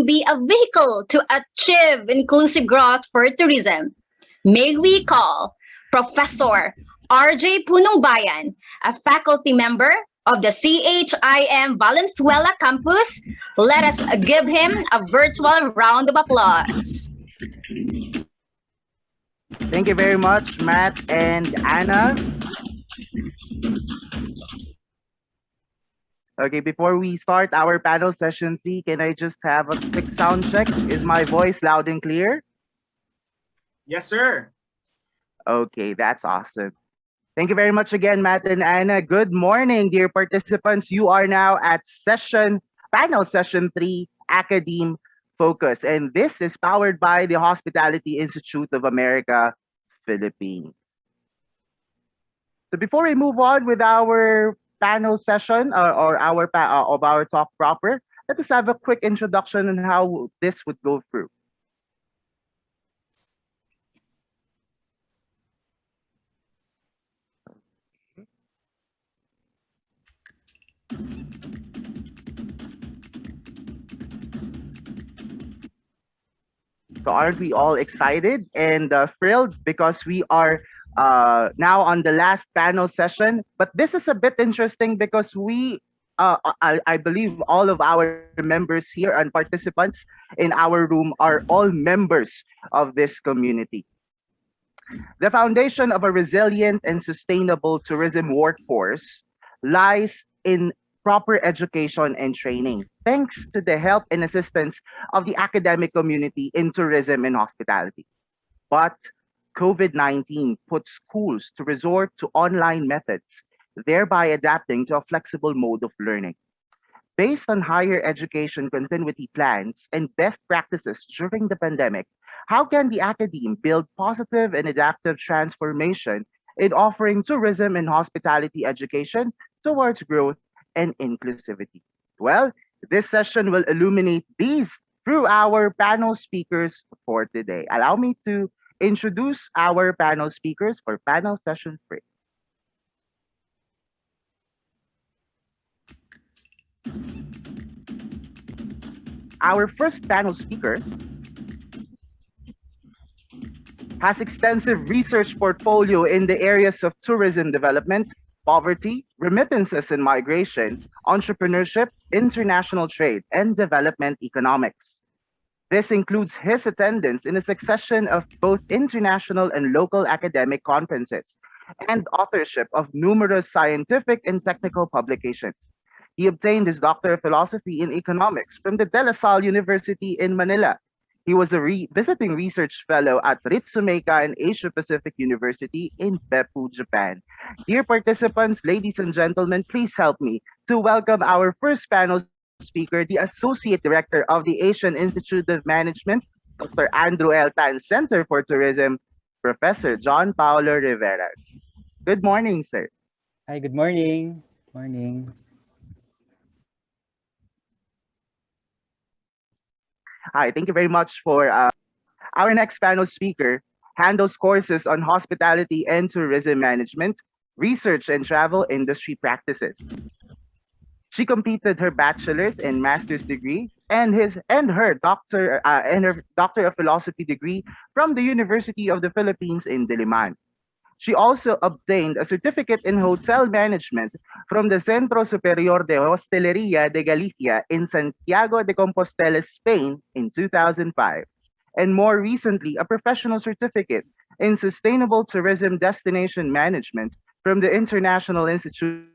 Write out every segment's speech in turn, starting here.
be a vehicle to achieve inclusive growth for tourism. May we call Professor RJ Punongbayan, a faculty member of the CHIM Valenzuela campus. Let us give him a virtual round of applause. Thank you very much, Matt and Anna. Okay, before we start our panel session 3, can I just have a quick sound check? Is my voice loud and clear? Yes, sir. Okay, that's awesome. Thank you very much again, Matt and Anna. Good morning, dear participants. You are now at panel session 3, Academe Focus. And this is powered by the Hospitality Institute of America, Philippines. So before we move on with our panel session or of our talk proper, let us have a quick introduction on how this would go through. So aren't we all excited and thrilled because we are now on the last panel session? But this is a bit interesting because I believe all of our members here and participants in our room are all members of this community. The foundation of a resilient and sustainable tourism workforce lies in proper education and training, thanks to the help and assistance of the academic community in tourism and hospitality. But COVID-19 put schools to resort to online methods, thereby adapting to a flexible mode of learning. Based on higher education continuity plans and best practices during the pandemic, how can the Academe build positive and adaptive transformation in offering tourism and hospitality education towards growth and inclusivity? Well, this session will illuminate these through our panel speakers for today. Allow me to introduce our panel speakers for panel session 3. Our first panel speaker has extensive research portfolio in the areas of tourism development, poverty, remittances and migration, entrepreneurship, international trade, and development economics. This includes his attendance in a succession of both international and local academic conferences and authorship of numerous scientific and technical publications. He obtained his Doctor of Philosophy in Economics from the De La Salle University in Manila. He was a visiting research fellow at Ritsumeikan and Asia Pacific University in Beppu, Japan. Dear participants, ladies and gentlemen, please help me to welcome our first panel speaker, the Associate Director of the Asian Institute of Management, Dr. Andrew L. Tan Center for Tourism, Professor John Paulo Rivera. Good morning, sir. Hi, good morning. Morning. Hi, thank you very much for our next panel speaker handles courses on hospitality and tourism management, research and travel industry practices. She completed her bachelor's and master's degree and her doctor of philosophy degree from the University of the Philippines in Diliman. She also obtained a certificate in hotel management from the Centro Superior de Hostelería de Galicia in Santiago de Compostela, Spain in 2005, and more recently a professional certificate in sustainable tourism destination management from the International Institute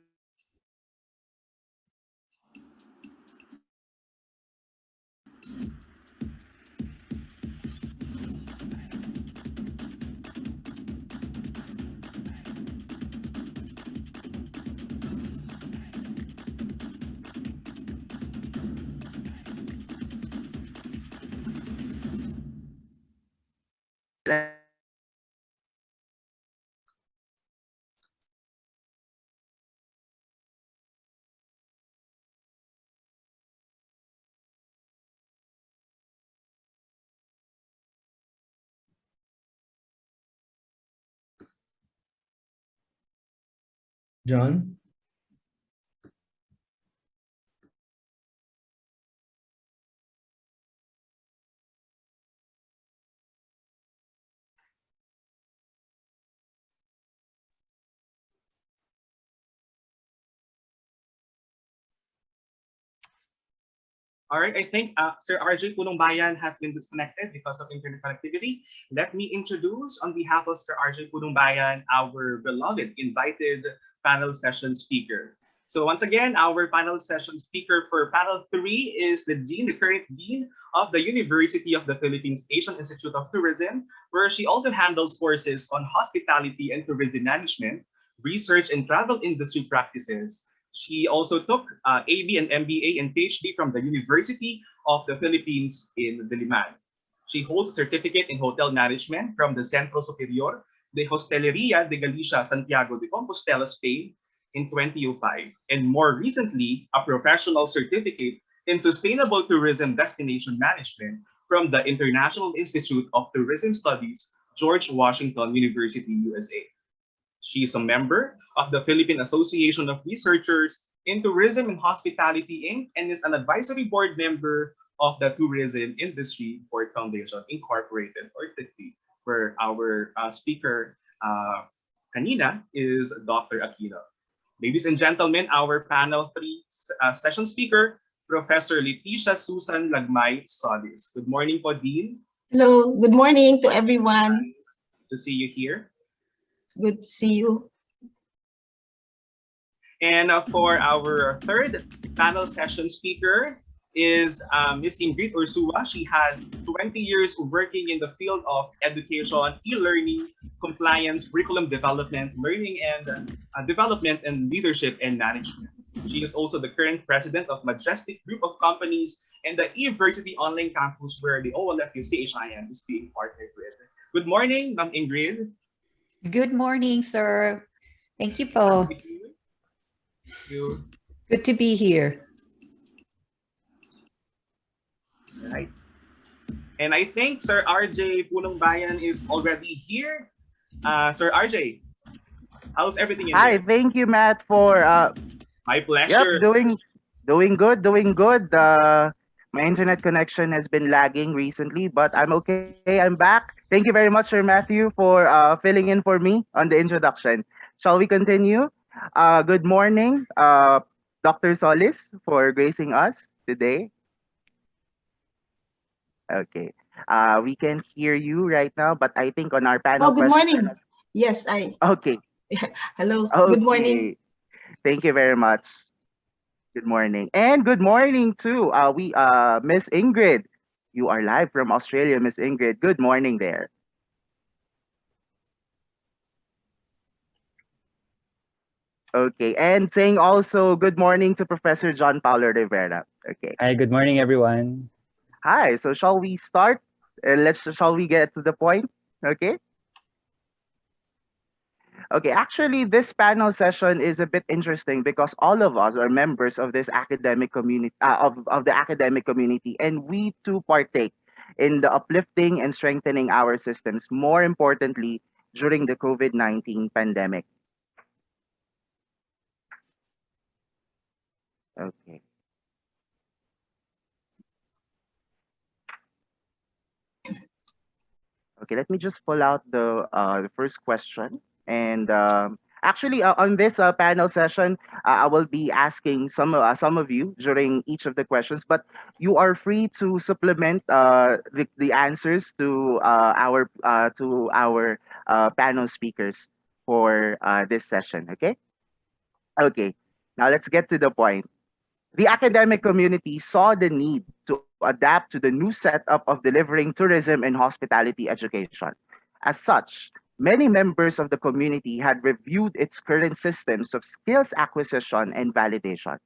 John? All right, I think Sir RJ Punong Bayan has been disconnected because of internet connectivity. Let me introduce on behalf of Sir RJ Punong Bayan, our beloved invited panel session speaker. So once again, our panel session speaker for panel 3 is the current Dean of the University of the Philippines Asian Institute of Tourism, where she also handles courses on hospitality and tourism management, research and travel industry practices. She also took AB and MBA and PhD from the University of the Philippines in Diliman. She holds a certificate in hotel management from the Centro Superior de Hostelería de Galicia, Santiago de Compostela, Spain in 2005, and more recently, a professional certificate in sustainable tourism destination management from the International Institute of Tourism Studies, George Washington University, USA. She is a member of the Philippine Association of Researchers in Tourism and Hospitality, Inc., and is an advisory board member of the Tourism Industry Board Foundation, Incorporated, or TICFI, where our speaker kanina is Dr. Aquino. Ladies and gentlemen, our panel 3 session speaker, Professor Leticia Susan Lagmay Solis. Good morning po, Dean. Hello, good morning to everyone. To see you here. Good to see you. And for our third panel session speaker is Ms. Ingrid Ursula. She has 20 years working in the field of education, e-learning, compliance, curriculum development, learning and development, and leadership and management. She is also the current president of Majestic Group of Companies and the eVersity Online Campus, where the OLFU CHIM is being partnered with. Good morning, Ma'am Ingrid. Good morning, sir. Thank you, po. Thank you. Good to be here. Right. And I think Sir RJ Punong Bayan is already here. Sir RJ, how's everything in Hi, there? thank you, Matt, for My pleasure. doing good. My internet connection has been lagging recently, but I'm okay. I'm back. Thank you very much, Sir Matthew, for filling in for me on the introduction. Shall we continue? Good morning, Dr. Solis, for gracing us today. Okay. We can hear you right now, but I think on our panel. Oh, good morning. Yes, Okay. hello. Okay. Good morning. Thank you very much. Good morning. And good morning to Miss Ingrid. You are live from Australia, Miss Ingrid. Good morning there. Okay. And saying also good morning to Professor John Paula Rivera. Okay. Hi, good morning, everyone. Hi. So shall we start? Shall we get to the point? Okay. Okay, actually, this panel session is a bit interesting because all of us are members of this academic community, of the academic community, and we too partake in the uplifting and strengthening our systems, more importantly, during the COVID-19 pandemic. Okay. Okay, let me just pull out the first question. And actually, on this panel session, I will be asking some of you during each of the questions, but you are free to supplement the answers to our panel speakers for this session. Okay. Okay. Now let's get to the point. The academic community saw the need to adapt to the new setup of delivering tourism and hospitality education. As such, many members of the community had reviewed its current systems of skills acquisition and validation.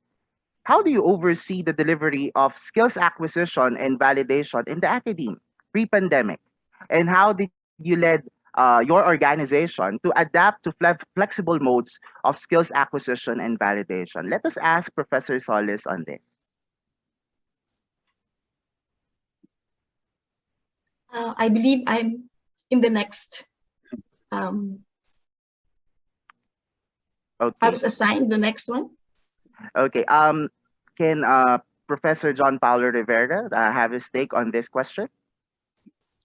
How do you oversee the delivery of skills acquisition and validation in the academe pre-pandemic? And how did you lead your organization to adapt to flexible modes of skills acquisition and validation? Let us ask Professor Solis on this. I believe I'm in the next. I Okay. was assigned the next one. Okay. Can Professor John Paulo Rivera have his take on this question?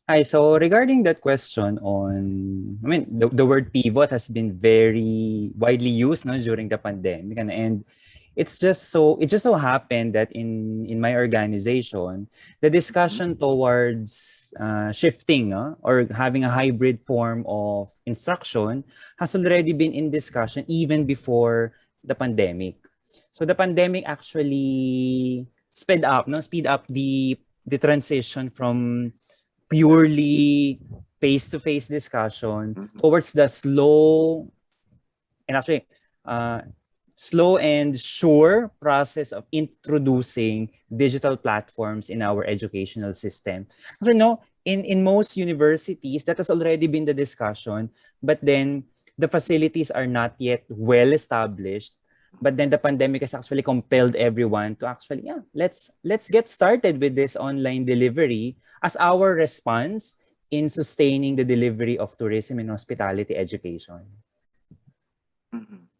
Hi, so regarding that question the word pivot has been very widely used, no, during the pandemic, and it just so happened that in my organization, the discussion towards shifting, no, or having a hybrid form of instruction has already been in discussion even before the pandemic. So the pandemic actually speed up the transition from purely face-to-face discussion towards the and actually uh, slow and sure process of introducing digital platforms in our educational system. You know, in most universities, that has already been the discussion, but then the facilities are not yet well established. But then the pandemic has actually compelled everyone to actually, yeah, let's get started with this online delivery as our response in sustaining the delivery of tourism and hospitality education. Mhm.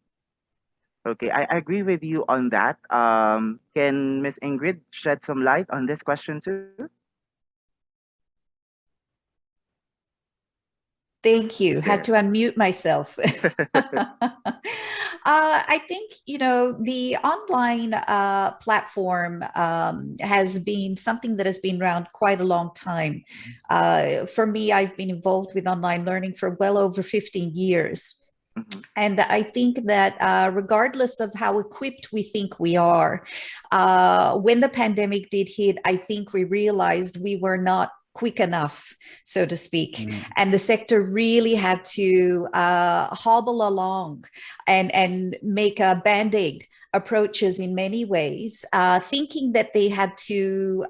Okay, I agree with you on that. Can Miss Ingrid shed some light on this question too? Thank you. Had to unmute myself. I think, the online platform has been something that has been around quite a long time. For me, I've been involved with online learning for well over 15 years. And I think that regardless of how equipped we think we are, when the pandemic did hit, I think we realized we were not quick enough, so to speak. And the sector really had to hobble along and make a band-aid approaches in many ways, thinking that they had to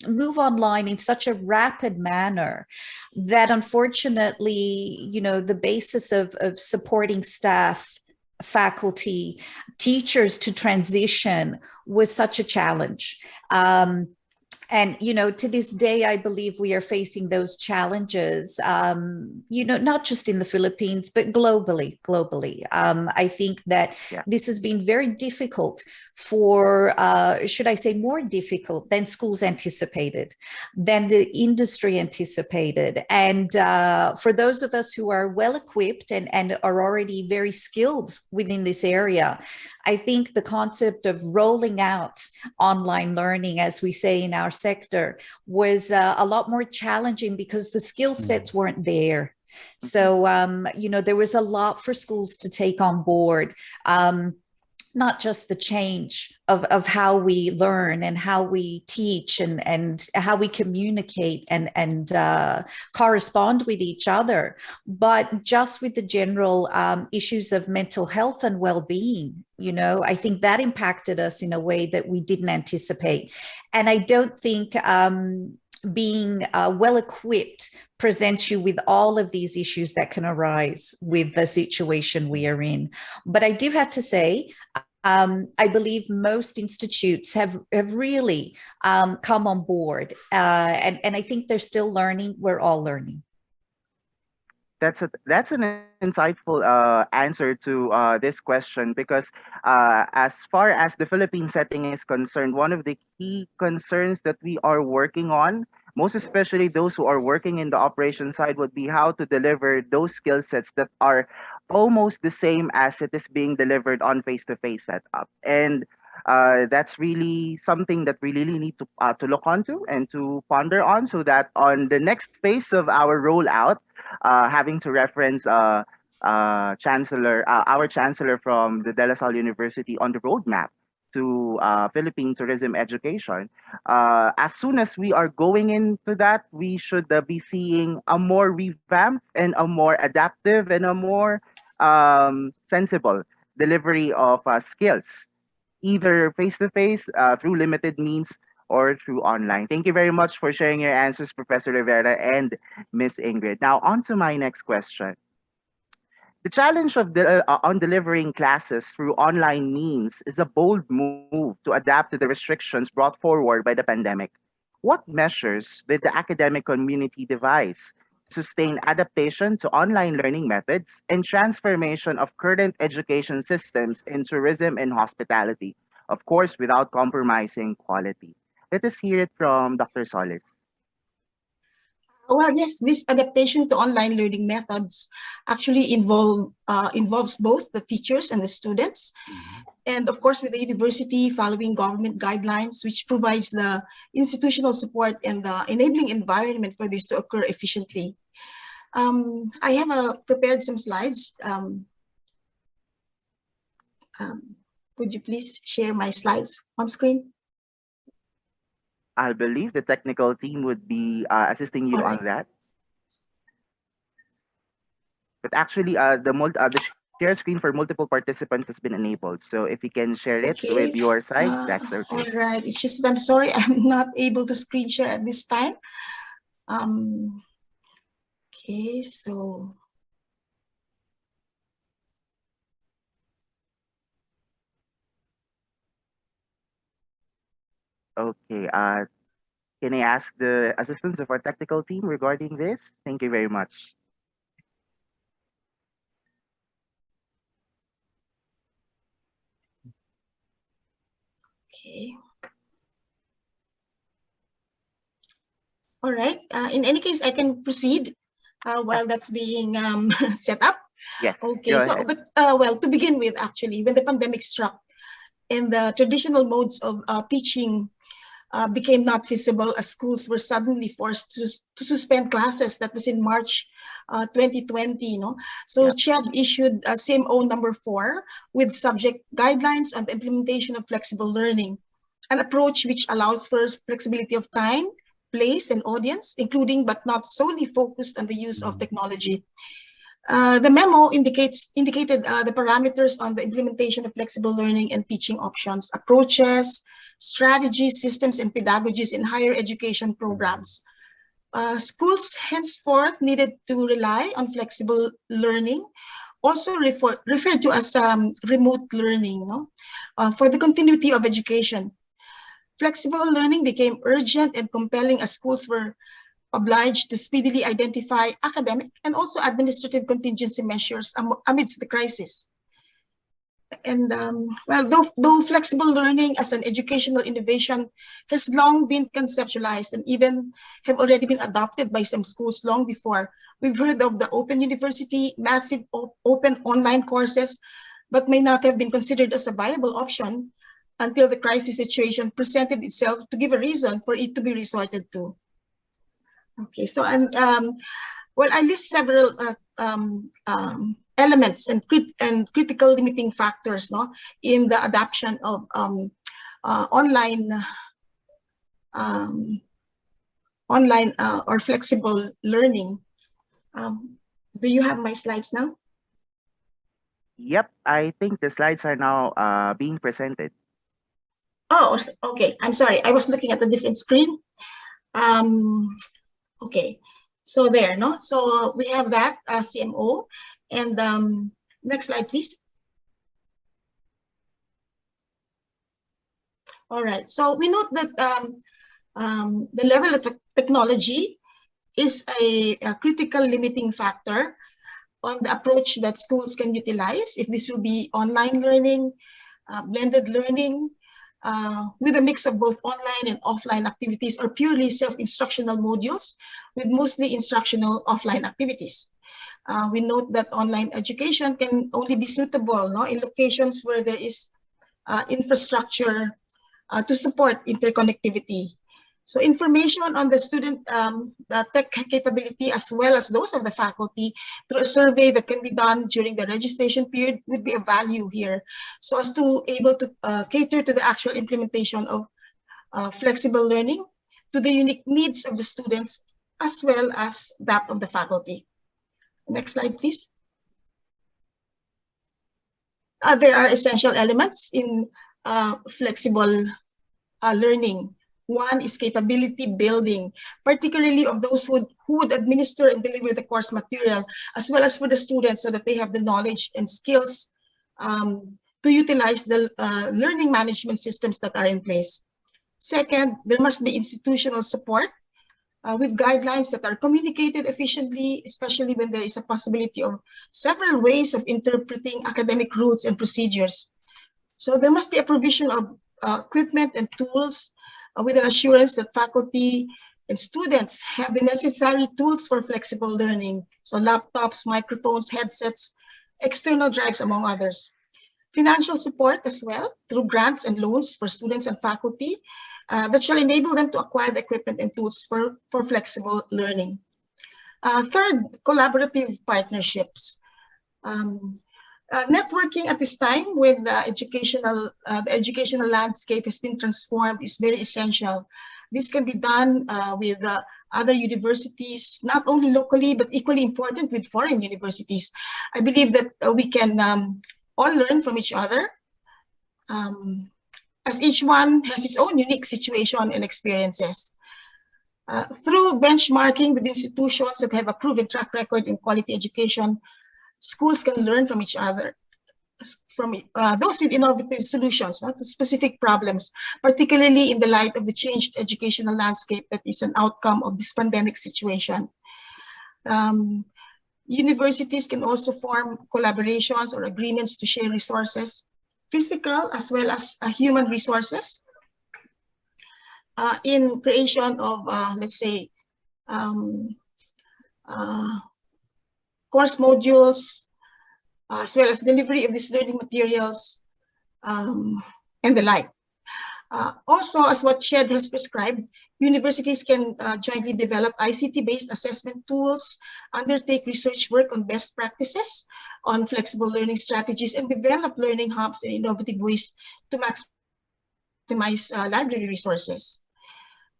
move online in such a rapid manner that unfortunately, the basis of supporting staff, faculty, teachers to transition was such a challenge. And, to this day, I believe we are facing those challenges, not just in the Philippines, but globally. I think that this has been very difficult for, should I say, more difficult than schools anticipated, than the industry anticipated. And for those of us who are well equipped and are already very skilled within this area, I think the concept of rolling out online learning, as we say in our sector, was a lot more challenging because the skill sets weren't there. So, there was a lot for schools to take on board. Not just the change of how we learn and how we teach and how we communicate and correspond with each other, but just with the general issues of mental health and well-being. I think that impacted us in a way that we didn't anticipate. And I don't think being well-equipped presents you with all of these issues that can arise with the situation we are in. But I do have to say, I believe most institutes have really come on board, and I think they're still learning. We're all learning. That's an insightful answer to this question, because as far as the Philippine setting is concerned, one of the key concerns that we are working on, most especially those who are working in the operation side, would be how to deliver those skill sets that are almost the same as it is being delivered on face-to-face setup. And that's really something that we really need to look onto and to ponder on, so that on the next phase of our rollout, having to reference our chancellor from the De La Salle University on the roadmap to Philippine tourism education. As soon as we are going into that, we should be seeing a more revamped and a more adaptive and a more sensible delivery of skills, either face-to-face, through limited means, or through online. Thank you very much for sharing your answers, Professor Rivera and Miss Ingrid. Now, on to my next question. The challenge on delivering classes through online means is a bold move to adapt to the restrictions brought forward by the pandemic. What measures did the academic community devise to sustain adaptation to online learning methods and transformation of current education systems in tourism and hospitality, of course, without compromising quality? Let us hear it from Dr. Solis. Well, yes, this adaptation to online learning methods actually involves both the teachers and the students. And of course, with the university following government guidelines, which provides the institutional support and the enabling environment for this to occur efficiently. I have prepared some slides. Would you please share my slides on screen? I believe the technical team would be assisting you All right. on that. But actually, the share screen for multiple participants has been enabled. So if you can share it Okay. with your side, that's okay. All right. It's just that I'm sorry, I'm not able to screen share at this time. Okay, so. Okay. Can I ask the assistance of our technical team regarding this? Thank you very much. Okay. All right. In any case, I can proceed while that's being set up. Yes. Okay. Go So, ahead. but well, to begin with, actually, when the pandemic struck and the traditional modes of teaching became not feasible as schools were suddenly forced to suspend classes. That was in March 2020. So Yep. CHED issued CMO number 4 with subject guidelines on the implementation of flexible learning, an approach which allows for flexibility of time, place, and audience, including but not solely focused on the use of technology. The memo indicated the parameters on the implementation of flexible learning and teaching options, approaches, strategies, systems, and pedagogies in higher education programs. Schools henceforth needed to rely on flexible learning, also referred to as remote learning, for the continuity of education. Flexible learning became urgent and compelling as schools were obliged to speedily identify academic and also administrative contingency measures amidst the crisis. And well, though flexible learning as an educational innovation has long been conceptualized and even have already been adopted by some schools long before, we've heard of the Open University, massive open online courses, but may not have been considered as a viable option until the crisis situation presented itself to give a reason for it to be resorted to. Okay, so well, I list several elements and critical limiting factors, in the adoption of online or flexible learning. Do you have my slides now? Yep. I think the slides are now being presented. Oh, okay. I'm sorry. I was looking at a different screen. Okay. So there, So we have that CMO. And next slide, please. All right. So we note that the level of technology is a critical limiting factor on the approach that schools can utilize, if this will be online learning, blended learning, with a mix of both online and offline activities, or purely self-instructional modules with mostly instructional offline activities. We note that online education can only be suitable in locations where there is infrastructure to support interconnectivity. So information on the student the tech capability as well as those of the faculty through a survey that can be done during the registration period would be of value here, so as to able to cater to the actual implementation of flexible learning to the unique needs of the students as well as that of the faculty. Next slide, please. There are essential elements in flexible learning. One is capability building, particularly of those who would administer and deliver the course material, as well as for the students so that they have the knowledge and skills to utilize the learning management systems that are in place. Second, there must be institutional support with guidelines that are communicated efficiently, especially when there is a possibility of several ways of interpreting academic rules and procedures. So there must be a provision of equipment and tools with an assurance that faculty and students have the necessary tools for flexible learning. So laptops, microphones, headsets, external drives, among others. Financial support as well through grants and loans for students and faculty that shall enable them to acquire the equipment and tools for flexible learning. Third, collaborative partnerships. Networking at this time when the educational landscape has been transformed is very essential. This can be done with other universities, not only locally, but equally important with foreign universities. I believe that we can all learn from each other, as each one has its own unique situation and experiences. Through benchmarking with institutions that have a proven track record in quality education, schools can learn from each other, from those with innovative solutions to specific problems, particularly in the light of the changed educational landscape that is an outcome of this pandemic situation. Universities can also form collaborations or agreements to share resources, physical as well as human resources, in creation of, let's say, course modules, as well as delivery of these learning materials, and the like. Also, as what SHED has prescribed, universities can jointly develop ICT-based assessment tools, undertake research work on best practices, on flexible learning strategies, and develop learning hubs in innovative ways to maximize library resources.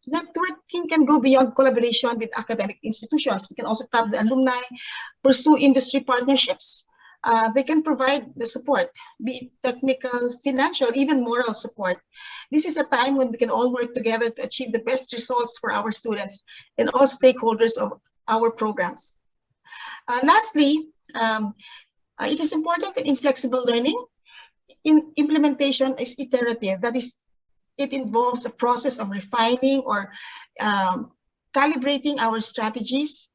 Networking can go beyond collaboration with academic institutions. We can also tap the alumni, pursue industry partnerships. They can provide the support, be it technical, financial, even moral support. This is a time when we can all work together to achieve the best results for our students and all stakeholders of our programs. Lastly, it is important that in flexible learning, implementation is iterative. That is, it involves a process of refining or calibrating our strategies,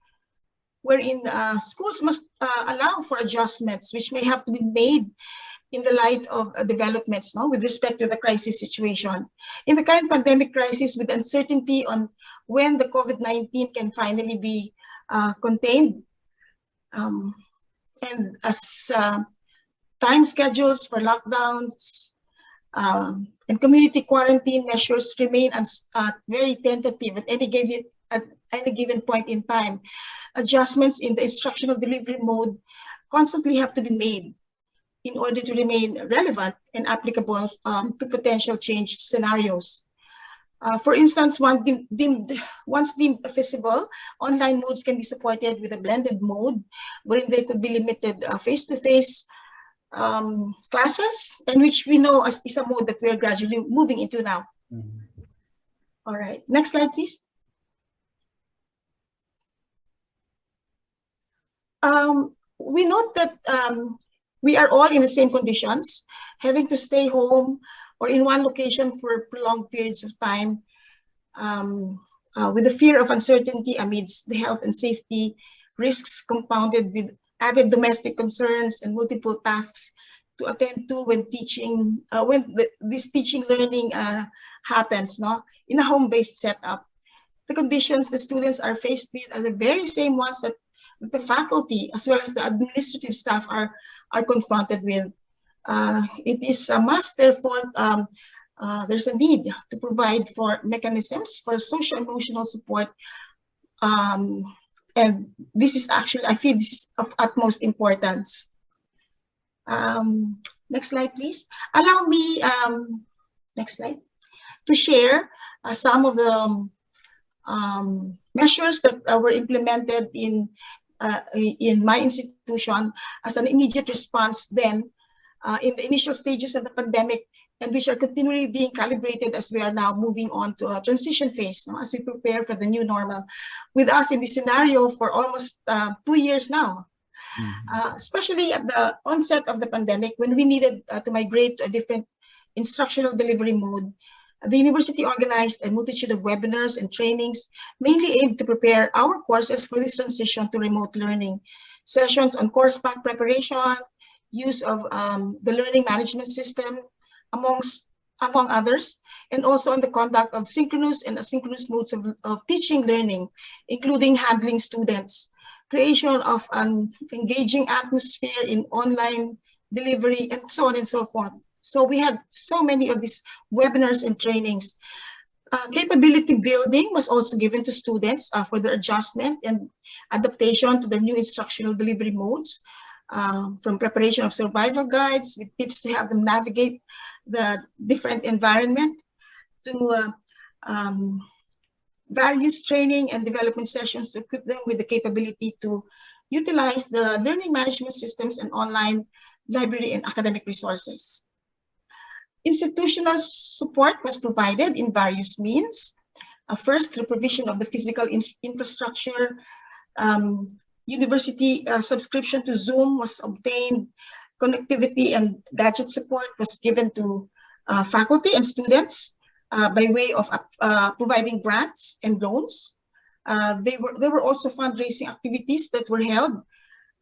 wherein schools must allow for adjustments which may have to be made in the light of developments with respect to the crisis situation. In the current pandemic crisis, with uncertainty on when the COVID-19 can finally be contained, and as time schedules for lockdowns and community quarantine measures remain very tentative at any given point in time, adjustments in the instructional delivery mode constantly have to be made in order to remain relevant and applicable to potential change scenarios. For instance, once deemed feasible, online modes can be supported with a blended mode, wherein there could be limited face-to-face classes, and which we know is a mode that we are gradually moving into now. All right, next slide, please. We note that we are all in the same conditions, having to stay home or in one location for prolonged periods of time, with the fear of uncertainty amidst the health and safety risks, compounded with added domestic concerns and multiple tasks to attend to when teaching, this teaching learning happens in a home-based setup. The conditions the students are faced with are the very same ones that the faculty as well as the administrative staff are confronted with. It is a must, therefore, there's a need to provide for mechanisms for social-emotional support. And this is actually, I feel this is of utmost importance. Next slide, please. Allow me, next slide, to share some of the measures that were implemented in my institution as an immediate response then in the initial stages of the pandemic, and which are continually being calibrated as we are now moving on to a transition phase as we prepare for the new normal, with us in this scenario for almost 2 years now. Especially at the onset of the pandemic, when we needed to migrate to a different instructional delivery mode, the university organized a multitude of webinars and trainings, mainly aimed to prepare our courses for this transition to remote learning. Sessions on course pack preparation, use of the learning management system, amongst among others, and also on the conduct of synchronous and asynchronous modes of teaching learning, including handling students, creation of an engaging atmosphere in online delivery, and so on and so forth. So we had so many of these webinars and trainings. Capability building was also given to students for their adjustment and adaptation to the new instructional delivery modes, from preparation of survival guides with tips to help them navigate the different environment, to various training and development sessions to equip them with the capability to utilize the learning management systems and online library and academic resources. Institutional support was provided in various means. First, through provision of the physical infrastructure. University subscription to Zoom was obtained. Connectivity and gadget support was given to faculty and students by way of providing grants and loans. There were also fundraising activities that were held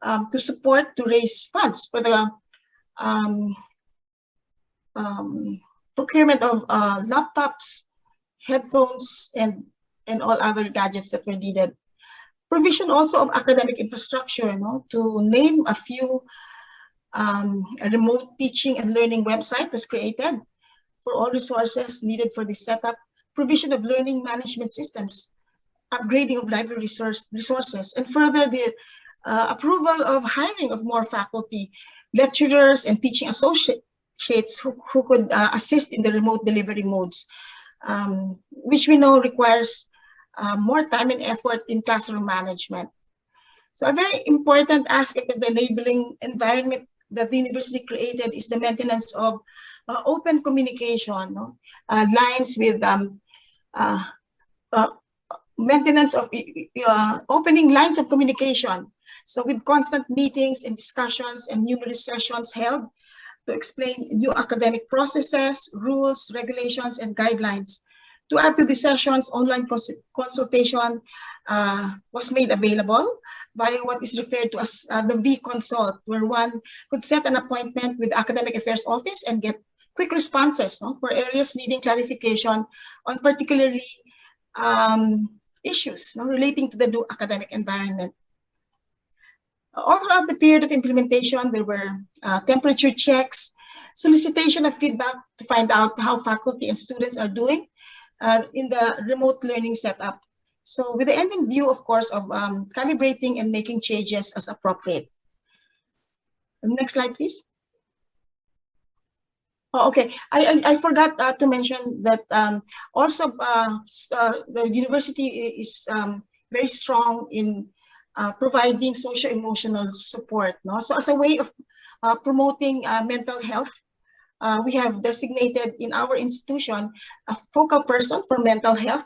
to raise funds for the procurement of laptops, headphones, and all other gadgets that were needed. Provision also of academic infrastructure, to name a few. A remote teaching and learning website was created for all resources needed for this setup. Provision of learning management systems, upgrading of library resources, and further the approval of hiring of more faculty, lecturers, and teaching associates who could assist in the remote delivery modes, which we know requires more time and effort in classroom management. So a very important aspect of the enabling environment that the university created is the maintenance of open communication, lines with maintenance of opening lines of communication. So with constant meetings and discussions and numerous sessions held to explain new academic processes, rules, regulations, and guidelines. To add to the sessions, online consultation was made available via what is referred to as the V-Consult, where one could set an appointment with the Academic Affairs Office and get quick responses for areas needing clarification on particularly issues relating to the new academic environment. All throughout the period of implementation, there were temperature checks, solicitation of feedback to find out how faculty and students are doing in the remote learning setup. So with the end in view, of course, of calibrating and making changes as appropriate. Next slide, please. Oh, okay. I forgot to mention that also the university is very strong in providing socio-emotional support. So as a way of promoting mental health, we have designated in our institution a focal person for mental health,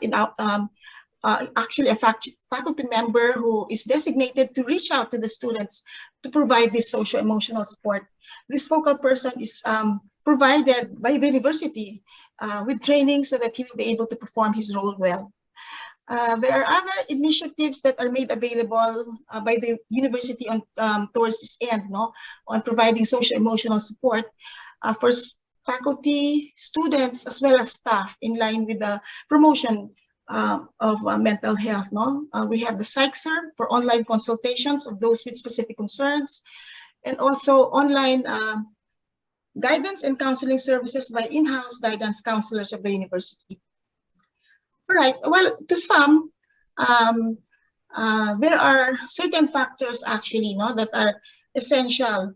actually a faculty member who is designated to reach out to the students to provide this socio-emotional support. This focal person is provided by the university with training so that he will be able to perform his role well. There are other initiatives that are made available by the university towards this end, on providing socio-emotional support for faculty, students, as well as staff in line with the promotion of mental health. We have the PsychServe for online consultations of those with specific concerns, and also online guidance and counseling services by in-house guidance counselors of the university. All right, well, to sum, there are certain factors actually that are essential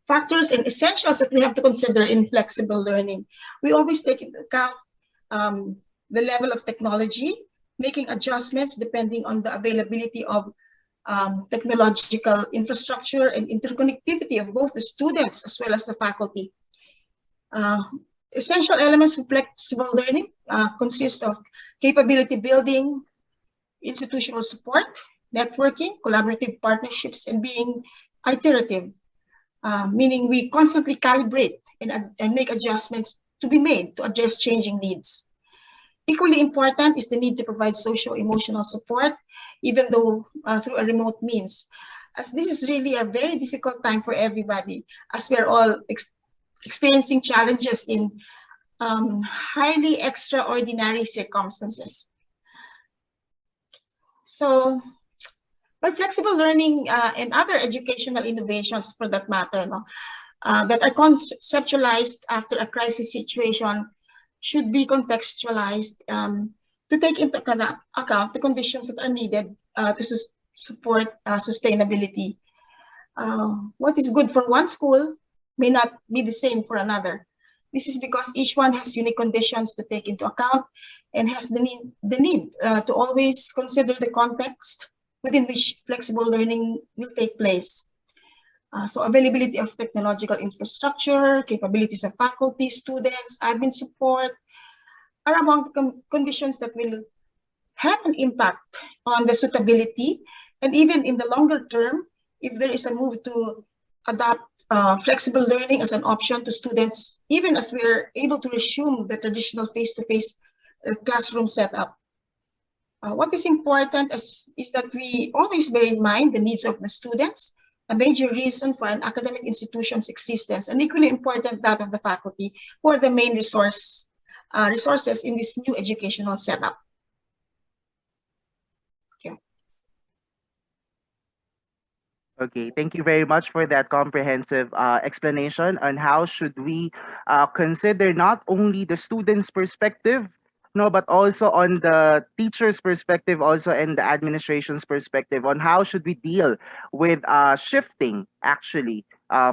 factors and essentials that we have to consider in flexible learning. We always take into account the level of technology, making adjustments depending on the availability of technological infrastructure and interconnectivity of both the students as well as the faculty. Essential elements of flexible learning consist of capability building, institutional support, networking, collaborative partnerships, and being iterative, meaning we constantly calibrate and make adjustments to be made to address changing needs. Equally important is the need to provide socio-emotional support, even though through a remote means, as this is really a very difficult time for everybody, as we're all experiencing challenges in highly extraordinary circumstances. So, but flexible learning and other educational innovations, for that matter, that are conceptualized after a crisis situation should be contextualized to take into account the conditions that are needed to support sustainability. What is good for one school may not be the same for another. This is because each one has unique conditions to take into account and has the need to always consider the context within which flexible learning will take place. So availability of technological infrastructure, capabilities of faculty, students, admin support are among the conditions that will have an impact on the suitability, and even in the longer term, if there is a move to adopt flexible learning as an option to students, even as we are able to resume the traditional face-to-face classroom setup. What is important is that we always bear in mind the needs of the students, a major reason for an academic institution's existence, and equally important that of the faculty, who are the main resources in this new educational setup. Okay, thank you very much for that comprehensive explanation on how should we consider not only the student's perspective, no, but also on the teacher's perspective, also and the administration's perspective on how should we deal with shifting actually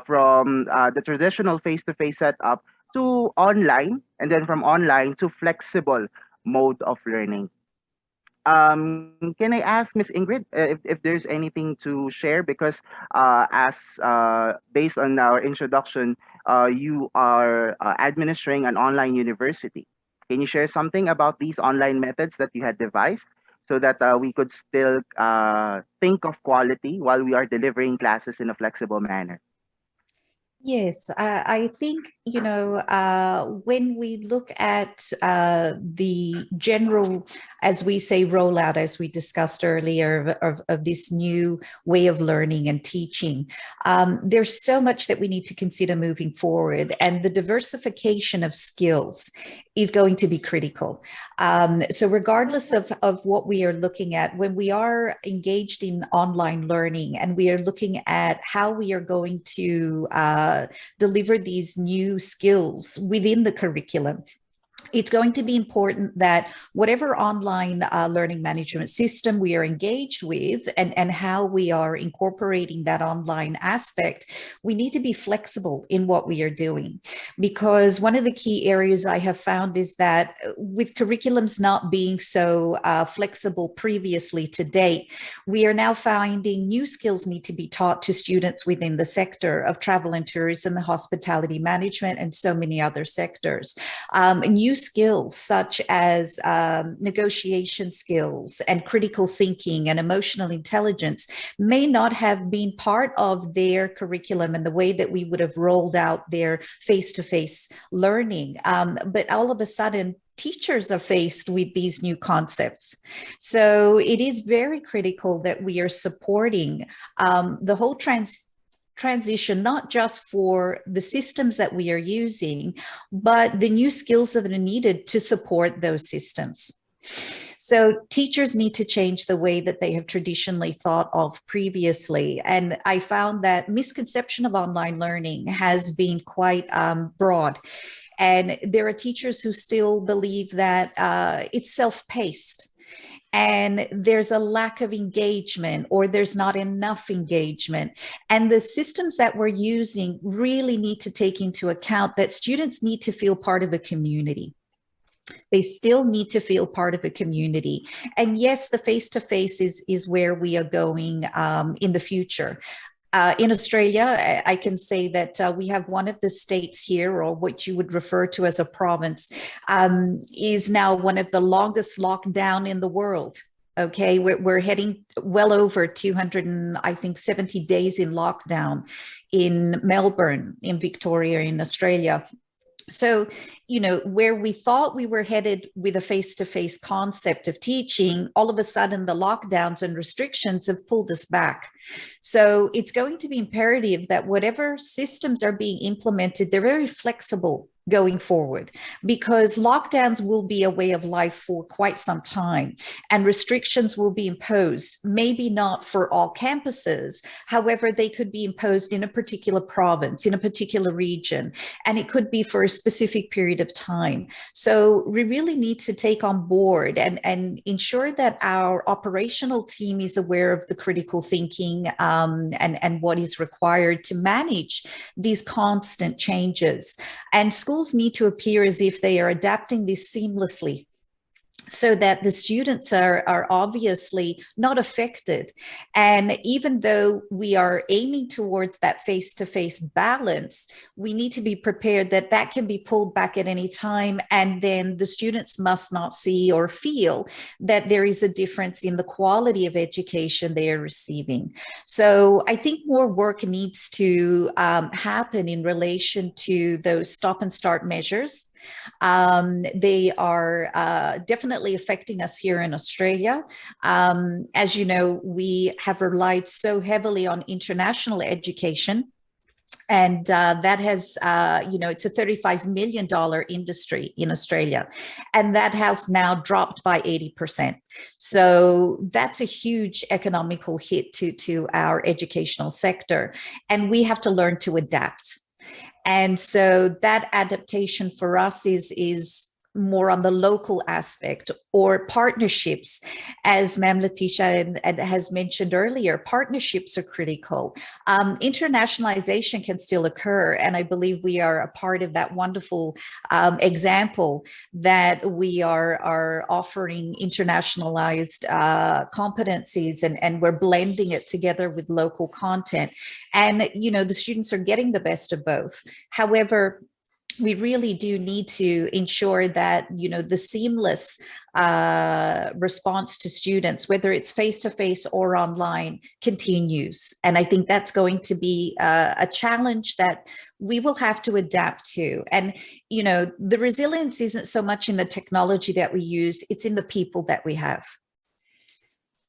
from the traditional face-to-face setup to online, and then from online to flexible mode of learning. Can I ask Miss Ingrid if there's anything to share? Because as based on our introduction, you are administering an online university. Can you share something about these online methods that you had devised so that we could still think of quality while we are delivering classes in a flexible manner? Yes, I think, when we look at the general, as we say, rollout, as we discussed earlier, of this new way of learning and teaching, there's so much that we need to consider moving forward, and the diversification of skills is going to be critical. So regardless of what we are looking at, when we are engaged in online learning and we are looking at how we are going to deliver these new skills within the curriculum, it's going to be important that whatever online learning management system we are engaged with and how we are incorporating that online aspect, we need to be flexible in what we are doing. Because one of the key areas I have found is that with curriculums not being so flexible previously to date, we are now finding new skills need to be taught to students within the sector of travel and tourism, hospitality management, and so many other sectors. New skills such as negotiation skills and critical thinking and emotional intelligence may not have been part of their curriculum and the way that we would have rolled out their face-to-face learning. But all of a sudden, teachers are faced with these new concepts. So it is very critical that we are supporting the whole transition, not just for the systems that we are using, but the new skills that are needed to support those systems. So teachers need to change the way that they have traditionally thought of previously. And I found that misconception of online learning has been quite broad. And there are teachers who still believe that it's self-paced. And there's a lack of engagement, or there's not enough engagement. And the systems that we're using really need to take into account that students need to feel part of a community. They still need to feel part of a community. And yes, the face-to-face is where we are going in the future. In Australia, I can say that we have one of the states here, or what you would refer to as a province, is now one of the longest lockdown in the world. Okay, we're heading well over 270 days in lockdown in Melbourne, in Victoria, in Australia. So, where we thought we were headed with a face-to-face concept of teaching, all of a sudden the lockdowns and restrictions have pulled us back. So it's going to be imperative that whatever systems are being implemented, they're very flexible going forward, because lockdowns will be a way of life for quite some time, and restrictions will be imposed, maybe not for all campuses. However, they could be imposed in a particular province, in a particular region, and it could be for a specific period of time. So we really need to take on board and ensure that our operational team is aware of the critical thinking and what is required to manage these constant changes. And schools need to appear as if they are adapting this seamlessly, so that the students are obviously not affected. And even though we are aiming towards that face-to-face balance, we need to be prepared that that can be pulled back at any time. And then the students must not see or feel that there is a difference in the quality of education they are receiving. So I think more work needs to happen in relation to those stop and start measures. They are definitely affecting us here in Australia. As you know, we have relied so heavily on international education. And that has, it's a $35 million industry in Australia, and that has now dropped by 80%. So that's a huge economical hit to our educational sector, and we have to learn to adapt. And so that adaptation for us is more on the local aspect, or partnerships. As Ma'am Letitia has mentioned earlier, partnerships are critical. Internationalization can still occur, and I believe we are a part of that wonderful example that we are offering internationalized competencies, and we're blending it together with local content. And, the students are getting the best of both. However, we really do need to ensure that, the seamless response to students, whether it's face-to-face or online, continues. And I think that's going to be a challenge that we will have to adapt to. And, the resilience isn't so much in the technology that we use, it's in the people that we have.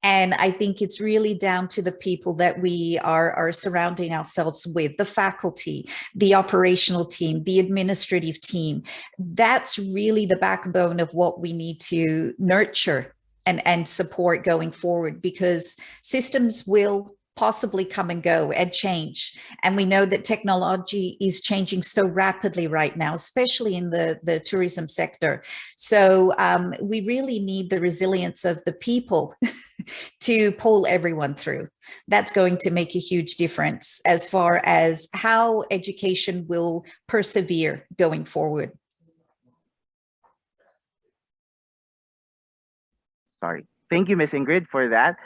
And I think it's really down to the people that we are surrounding ourselves with, the faculty, the operational team, the administrative team. That's really the backbone of what we need to nurture and support going forward, because systems will possibly come and go and change. And we know that technology is changing so rapidly right now, especially in the tourism sector. So we really need the resilience of the people to pull everyone through. That's going to make a huge difference as far as how education will persevere going forward. Sorry. Thank you, Miss Ingrid, for that.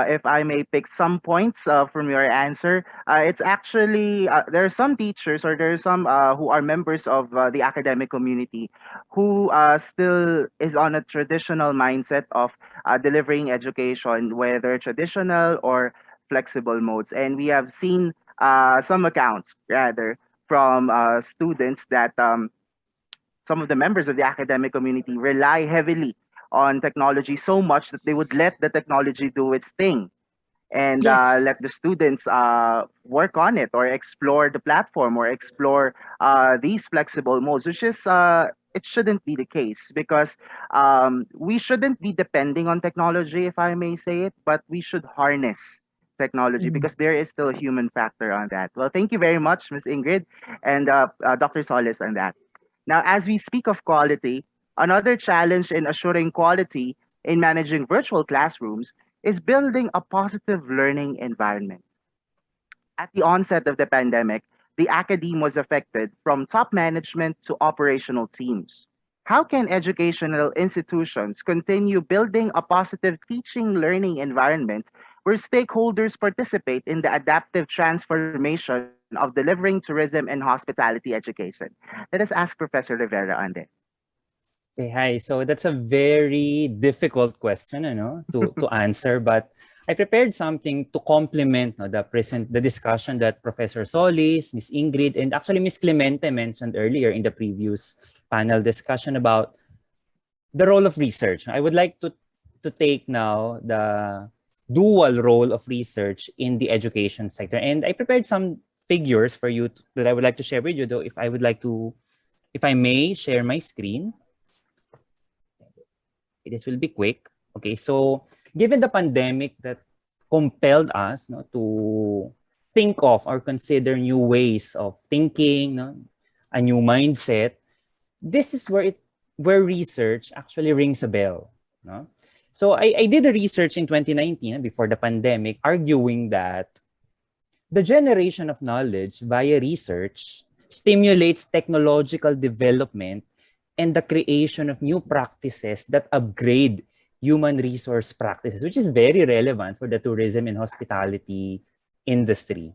If I may pick some points from your answer, it's actually, there are some teachers, or there are some who are members of the academic community who still is on a traditional mindset of delivering education, whether traditional or flexible modes. And we have seen some accounts, rather, from students that some of the members of the academic community rely heavily on technology so much that they would let the technology do its thing, and Yes. let the students work on it, or explore the platform, or explore these flexible modes, which is it shouldn't be the case, because we shouldn't be depending on technology, if I may say it, but we should harness technology, because there is still a human factor on that. Well, thank you very much, Ms. Ingrid, and Dr. Solis, on that. Now, as we speak of quality, another challenge in assuring quality in managing virtual classrooms is building a positive learning environment. At the onset of the pandemic, the Academe was affected from top management to operational teams. How can educational institutions continue building a positive teaching learning environment where stakeholders participate in the adaptive transformation of delivering tourism and hospitality education? Let us ask Professor Rivera on this. Okay, hi. So that's a very difficult question, to answer, but I prepared something to complement the discussion that Professor Solis, Miss Ingrid, and actually Miss Clemente mentioned earlier in the previous panel discussion about the role of research. I would like to take now the dual role of research in the education sector. And I prepared some figures for you that I would like to share with you, though, if I may share my screen. This will be quick. Okay, so given the pandemic that compelled us to think of or consider new ways of thinking, a new mindset, this is where research actually rings a bell. No? So I did a research in 2019 before the pandemic, arguing that the generation of knowledge via research stimulates technological development and the creation of new practices that upgrade human resource practices, which is very relevant for the tourism and hospitality industry.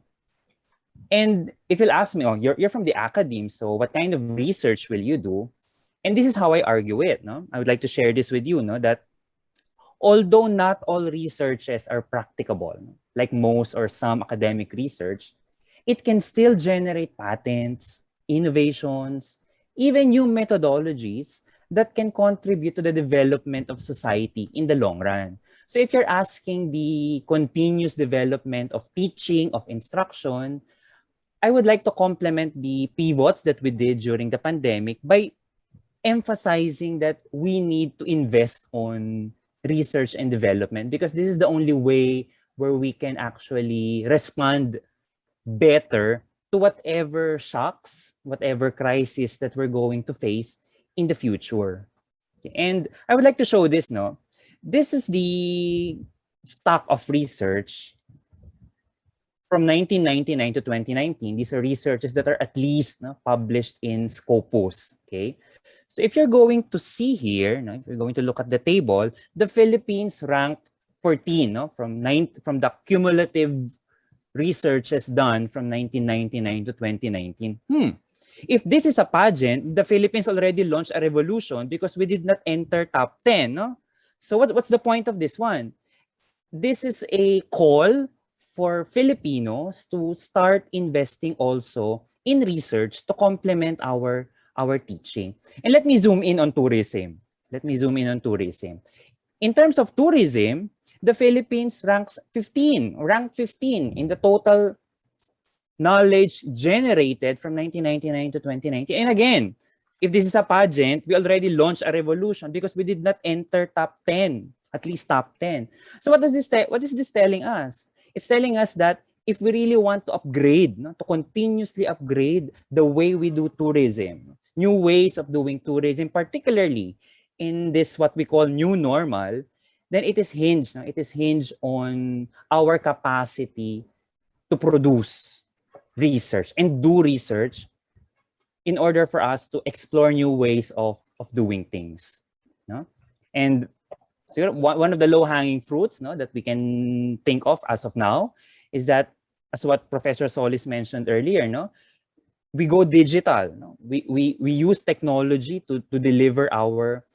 And if you'll ask me, you're from the Academe, so what kind of research will you do? And this is how I argue it. I would like to share this with you, that although not all researches are practicable, like most or some academic research, it can still generate patents, innovations, even new methodologies that can contribute to the development of society in the long run. So if you're asking the continuous development of teaching, of instruction, I would like to complement the pivots that we did during the pandemic by emphasizing that we need to invest on research and development, because this is the only way where we can actually respond better to whatever shocks, whatever crisis that we're going to face in the future. And I would like to show this. This is the stock of research from 1999 to 2019. These are researches that are at least published in Scopus. Okay. So if you're going to see here, if you're going to look at the table, the Philippines ranked 14 from the cumulative researches done from 1999 to 2019. If this is a pageant, the Philippines already launched a revolution because we did not enter top 10. So what's the point of this one? This is a call for Filipinos to start investing also in research to complement our teaching. And let me zoom in on tourism. In terms of tourism, the Philippines ranked 15 in the total knowledge generated from 1999 to 2019. And again, if this is a pageant, we already launched a revolution because we did not enter top 10, at least top 10. So what is this telling us? It's telling us that if we really want to upgrade, to continuously upgrade the way we do tourism, new ways of doing tourism, particularly in this what we call new normal, then it is hinged. It is hinged on our capacity to produce research and do research in order for us to explore new ways of doing things. And so one of the low-hanging fruits that we can think of as of now is that, as what Professor Solis mentioned earlier, we go digital. We use technology to deliver our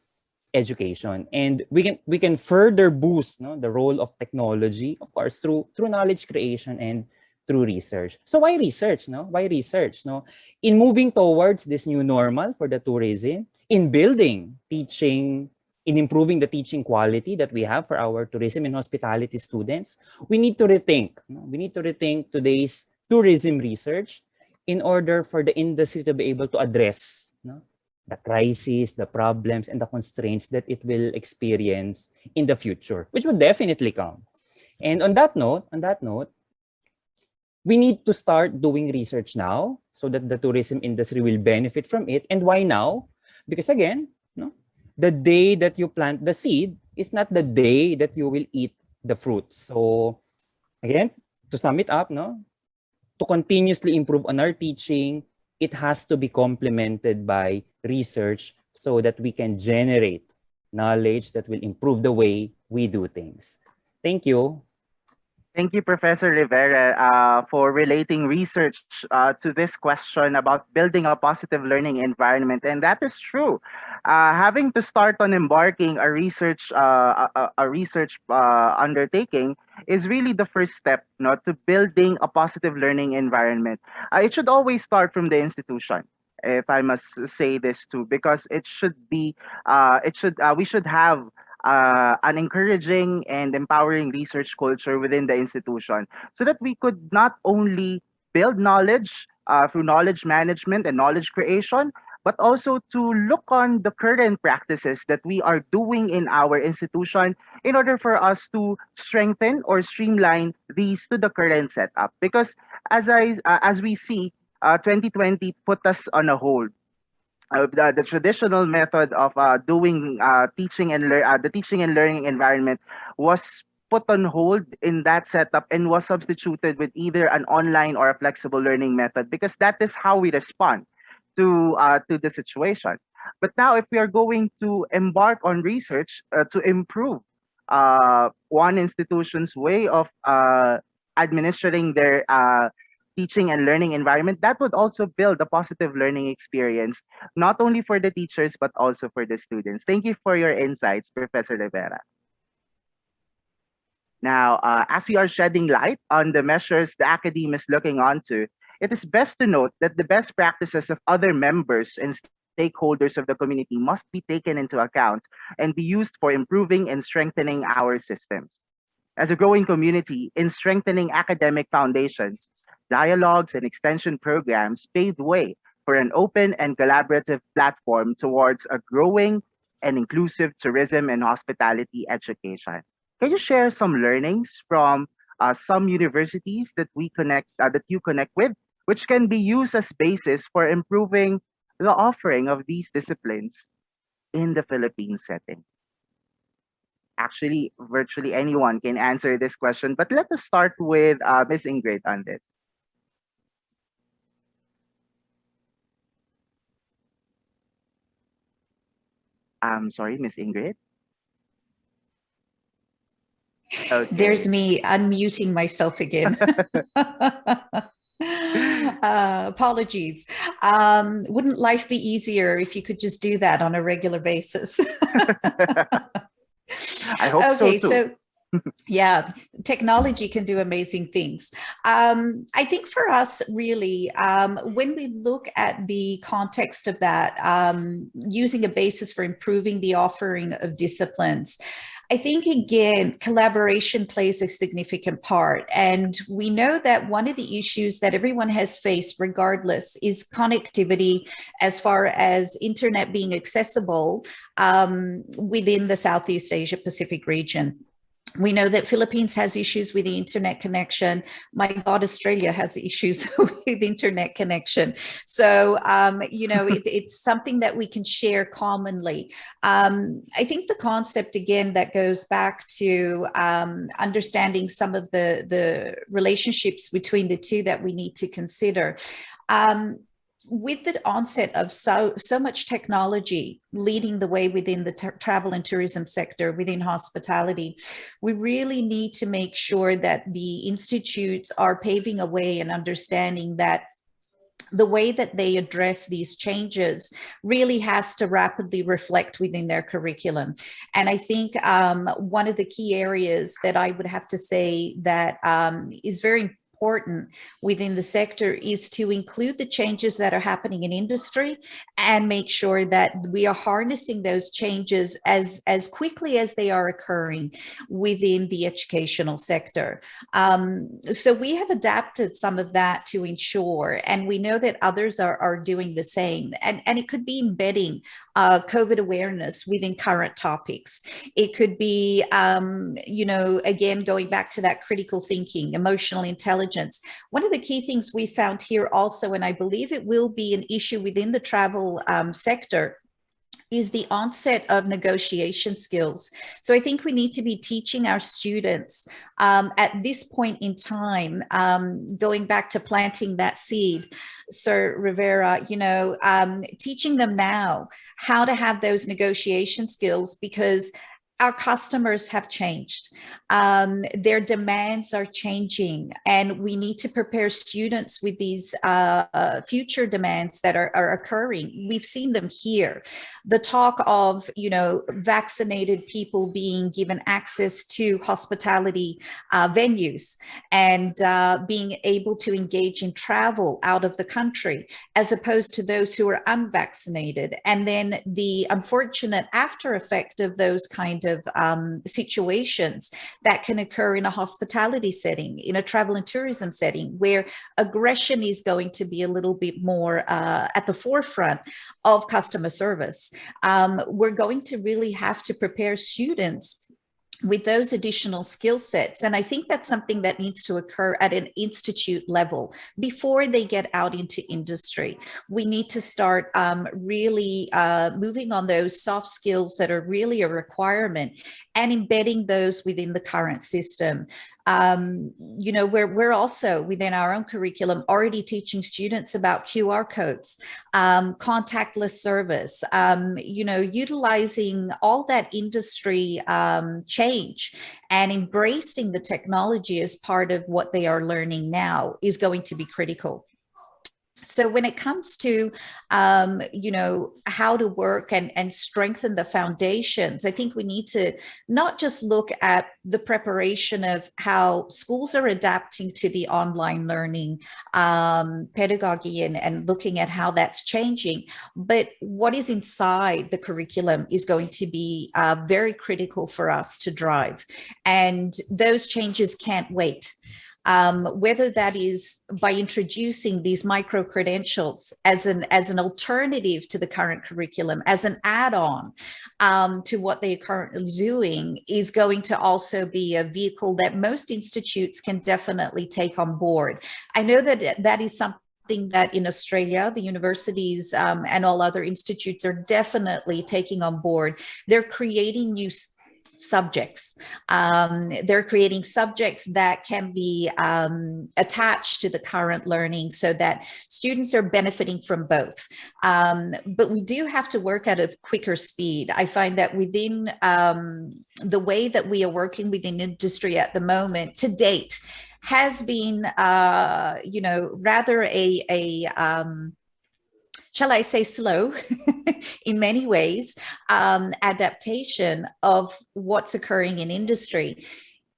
education, and we can further boost the role of technology, of course, through knowledge creation and through research. So why research? Why research? In moving towards this new normal for the tourism, in building teaching, in improving the teaching quality that we have for our tourism and hospitality students, we need to rethink. We need to rethink today's tourism research in order for the industry to be able to address the crises, the problems, and the constraints that it will experience in the future, which will definitely come. And on that note, we need to start doing research now so that the tourism industry will benefit from it. And why now? Because again, the day that you plant the seed is not the day that you will eat the fruit. So again, to sum it up, to continuously improve on our teaching, it has to be complemented by research so that we can generate knowledge that will improve the way we do things. Thank you. Thank you, Professor Rivera, for relating research to this question about building a positive learning environment. And that is true. Having to start on embarking a research undertaking is really the first step, to building a positive learning environment. It should always start from the institution, if I must say this too, because it should be, we should have an encouraging and empowering research culture within the institution, so that we could not only build knowledge through knowledge management and knowledge creation, but also to look on the current practices that we are doing in our institution in order for us to strengthen or streamline these to the current setup. Because as we see, 2020 put us on a hold. The traditional method of doing the teaching and learning environment was put on hold in that setup and was substituted with either an online or a flexible learning method, because that is how we respond to the situation. But now, if we are going to embark on research to improve one institution's way of administering their teaching and learning environment, that would also build a positive learning experience, not only for the teachers, but also for the students. Thank you for your insights, Professor Rivera. Now, as we are shedding light on the measures the Academe is looking onto, it is best to note that the best practices of other members and stakeholders of the community must be taken into account and be used for improving and strengthening our systems. As a growing community, in strengthening academic foundations, dialogues and extension programs paved way for an open and collaborative platform towards a growing and inclusive tourism and hospitality education. Can you share some learnings from some universities that you connect with, which can be used as basis for improving the offering of these disciplines in the Philippine setting? Actually, virtually anyone can answer this question, but let us start with Ms. Ingrid on this. I'm sorry, Miss Ingrid. Okay. There's me unmuting myself again. Apologies. Wouldn't life be easier if you could just do that on a regular basis? I hope okay, so too. So yeah, technology can do amazing things. I think for us, really, when we look at the context of that, using a basis for improving the offering of disciplines, I think, again, collaboration plays a significant part. And we know that one of the issues that everyone has faced, regardless, is connectivity as far as internet being accessible within the Southeast Asia Pacific region. We know that Philippines has issues with the internet connection. My God, Australia has issues with internet connection. So, it's something that we can share commonly. I think the concept, again, that goes back to understanding some of the relationships between the two that we need to consider. With the onset of so much technology leading the way within the travel and tourism sector, within hospitality, we really need to make sure that the institutes are paving a way and understanding that the way that they address these changes really has to rapidly reflect within their curriculum. And I think one of the key areas that I would have to say that is very important within the sector is to include the changes that are happening in industry and make sure that we are harnessing those changes as quickly as they are occurring within the educational sector. So we have adapted some of that to ensure, and we know that others are doing the same. And it could be embedding COVID awareness within current topics. It could be, again, going back to that critical thinking, emotional intelligence. One of the key things we found here also, and I believe it will be an issue within the travel sector, is the onset of negotiation skills. So I think we need to be teaching our students at this point in time, going back to planting that seed, Sir Rivera, teaching them now how to have those negotiation skills, because our customers have changed. Their demands are changing, and we need to prepare students with these future demands that are occurring. We've seen them here. The talk of, vaccinated people being given access to hospitality venues and being able to engage in travel out of the country, as opposed to those who are unvaccinated. And then the unfortunate after effect of those kind of situations that can occur in a hospitality setting, in a travel and tourism setting, where aggression is going to be a little bit more at the forefront of customer service. We're going to really have to prepare students with those additional skill sets. And I think that's something that needs to occur at an institute level before they get out into industry. We need to start really moving on those soft skills that are really a requirement and embedding those within the current system. We're also within our own curriculum already teaching students about QR codes, contactless service, utilizing all that industry change and embracing the technology as part of what they are learning now is going to be critical. So when it comes to, how to work and strengthen the foundations, I think we need to not just look at the preparation of how schools are adapting to the online learning pedagogy and looking at how that's changing, but what is inside the curriculum is going to be very critical for us to drive. And those changes can't wait. Whether that is by introducing these micro credentials as an alternative to the current curriculum, as an add-on to what they are currently doing, is going to also be a vehicle that most institutes can definitely take on board. I know that that is something that in Australia, the universities and all other institutes are definitely taking on board. They're creating new subjects. They're creating subjects that can be attached to the current learning so that students are benefiting from both. But we do have to work at a quicker speed. I find that within the way that we are working within industry at the moment, to date, has been, rather shall I say, slow in many ways, adaptation of what's occurring in industry.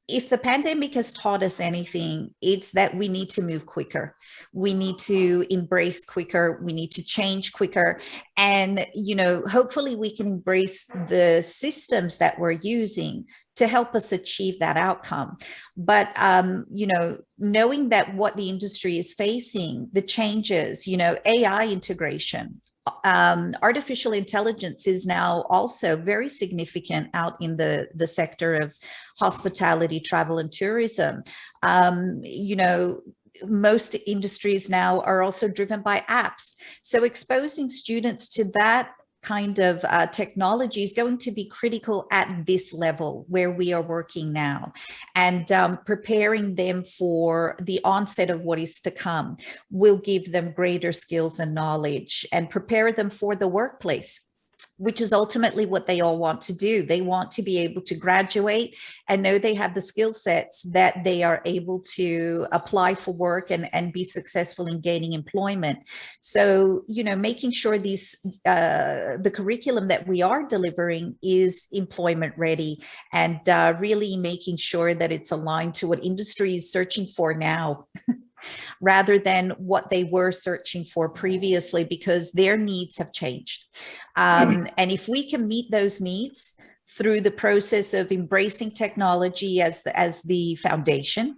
If the pandemic has taught us anything, it's that we need to move quicker. We need to embrace quicker. We need to change quicker. And, hopefully we can embrace the systems that we're using to help us achieve that outcome. But, knowing that what the industry is facing, the changes, AI integration, artificial intelligence is now also very significant out in the sector of hospitality, travel, and tourism. Most industries now are also driven by apps. So exposing students to that kind of technology is going to be critical at this level where we are working now, and preparing them for the onset of what is to come will give them greater skills and knowledge and prepare them for the workplace, which is ultimately what they all want to do. They want to be able to graduate and know they have the skill sets that they are able to apply for work and be successful in gaining employment. So, making sure the curriculum that we are delivering is employment ready, and really making sure that it's aligned to what industry is searching for now. Rather than what they were searching for previously, because their needs have changed. And if we can meet those needs through the process of embracing technology as the foundation,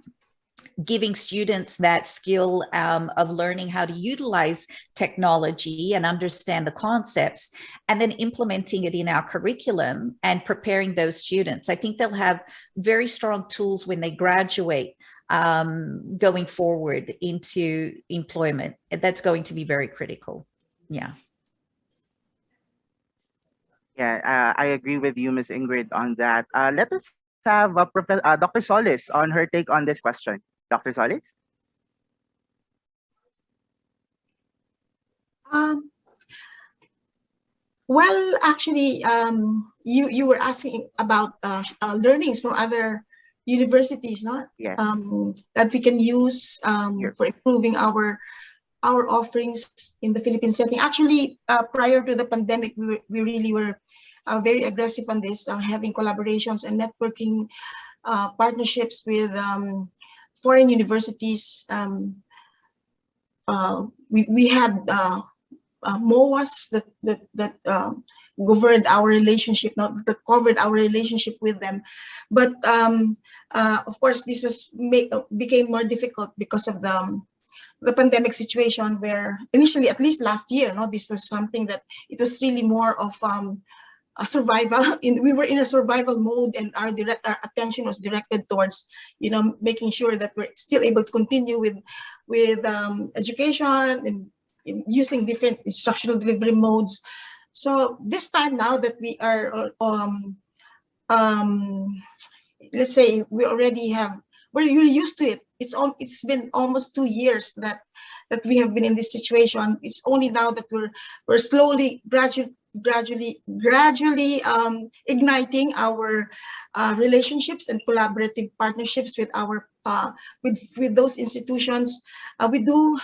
giving students that skill of learning how to utilize technology and understand the concepts, and then implementing it in our curriculum and preparing those students, I think they'll have very strong tools when they graduate going forward into employment. That's going to be very critical. Yeah. Yeah, I agree with you, Ms. Ingrid, on that. Let us have Dr. Solis on her take on this question. Dr. Solis? Um, Well, actually, you were asking about learnings from other universities, not Yes. that we can use Here. for improving our offerings in the Philippine setting. Actually, prior to the pandemic, we really were very aggressive on this, having collaborations and networking partnerships with foreign universities. We had MOAs that governed our relationship, not that covered our relationship with them. But of course, this became more difficult because of the pandemic situation, where initially, at least last year, this was something that it was really more of a survival. We were in a survival mode, and our attention was directed towards, making sure that we're still able to continue with education and using different instructional delivery modes. So this time, now that we are, let's say, we're used to it. It's been almost 2 years that we have been in this situation. It's only now that we're slowly, gradually igniting our relationships and collaborative partnerships with our with those institutions. We do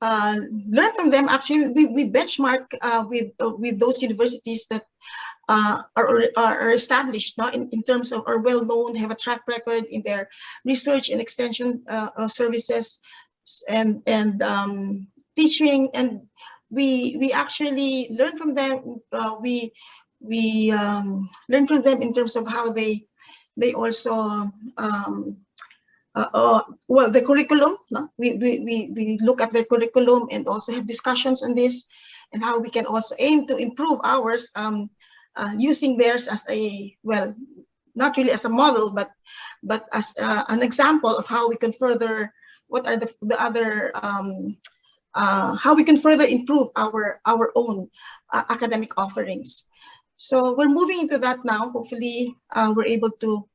learn from them. Actually, we benchmark with those universities that are established, in terms of, are well known, have a track record in their research and extension services and teaching, and we actually learn from them. We learn from them in terms of how they also well, the curriculum. We look at their curriculum and also have discussions on this, and how we can also aim to improve ours, using theirs as not really as a model, but as an example of how we can further, what are the other how we can further improve our own academic offerings. So we're moving into that now. Hopefully, we're able to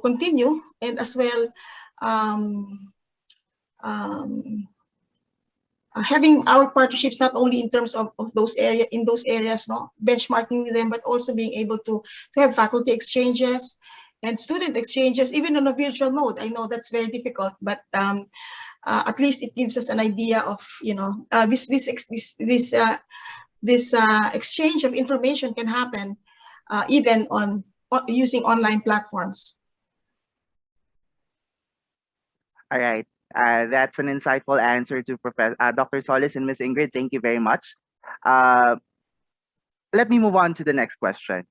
continue, and as well having our partnerships not only in terms of those areas, benchmarking with them, but also being able to have faculty exchanges and student exchanges, even on a virtual mode. I know that's very difficult, but at least it gives us an idea of, this exchange of information can happen even on using online platforms. All right. That's an insightful answer to Dr. Solis and Ms. Ingrid. Thank you very much. Let me move on to the next question.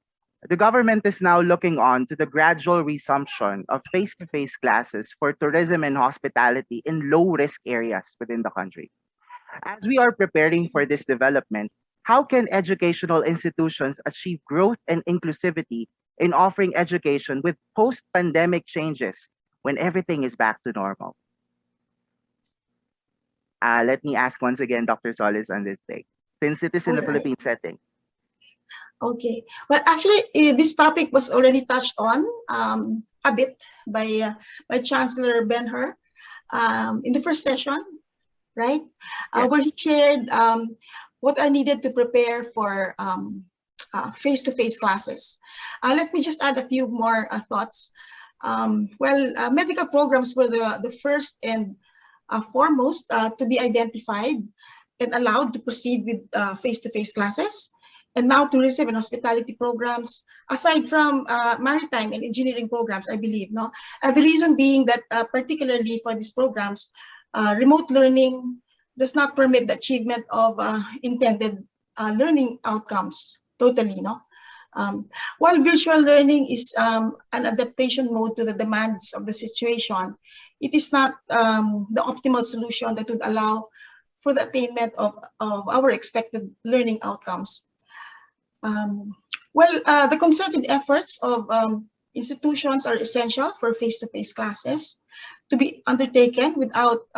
The government is now looking on to the gradual resumption of face-to-face classes for tourism and hospitality in low-risk areas within the country. As we are preparing for this development, how can educational institutions achieve growth and inclusivity in offering education with post-pandemic changes when everything is back to normal? Let me ask once again Dr. Solis on this day, since it is in the Philippine setting. Okay. Well, actually, this topic was already touched on a bit by Chancellor Ben-Hur in the first session, right? Yes. Where he shared what are needed to prepare for face-to-face classes. Let me just add a few more thoughts. Medical programs were the first and foremost to be identified and allowed to proceed with face-to-face classes. And now tourism and hospitality programs, aside from maritime and engineering programs, I believe. The reason being that particularly for these programs, remote learning does not permit the achievement of intended learning outcomes totally. While virtual learning is an adaptation mode to the demands of the situation, it is not the optimal solution that would allow for the attainment of our expected learning outcomes. The concerted efforts of institutions are essential for face-to-face classes to be undertaken without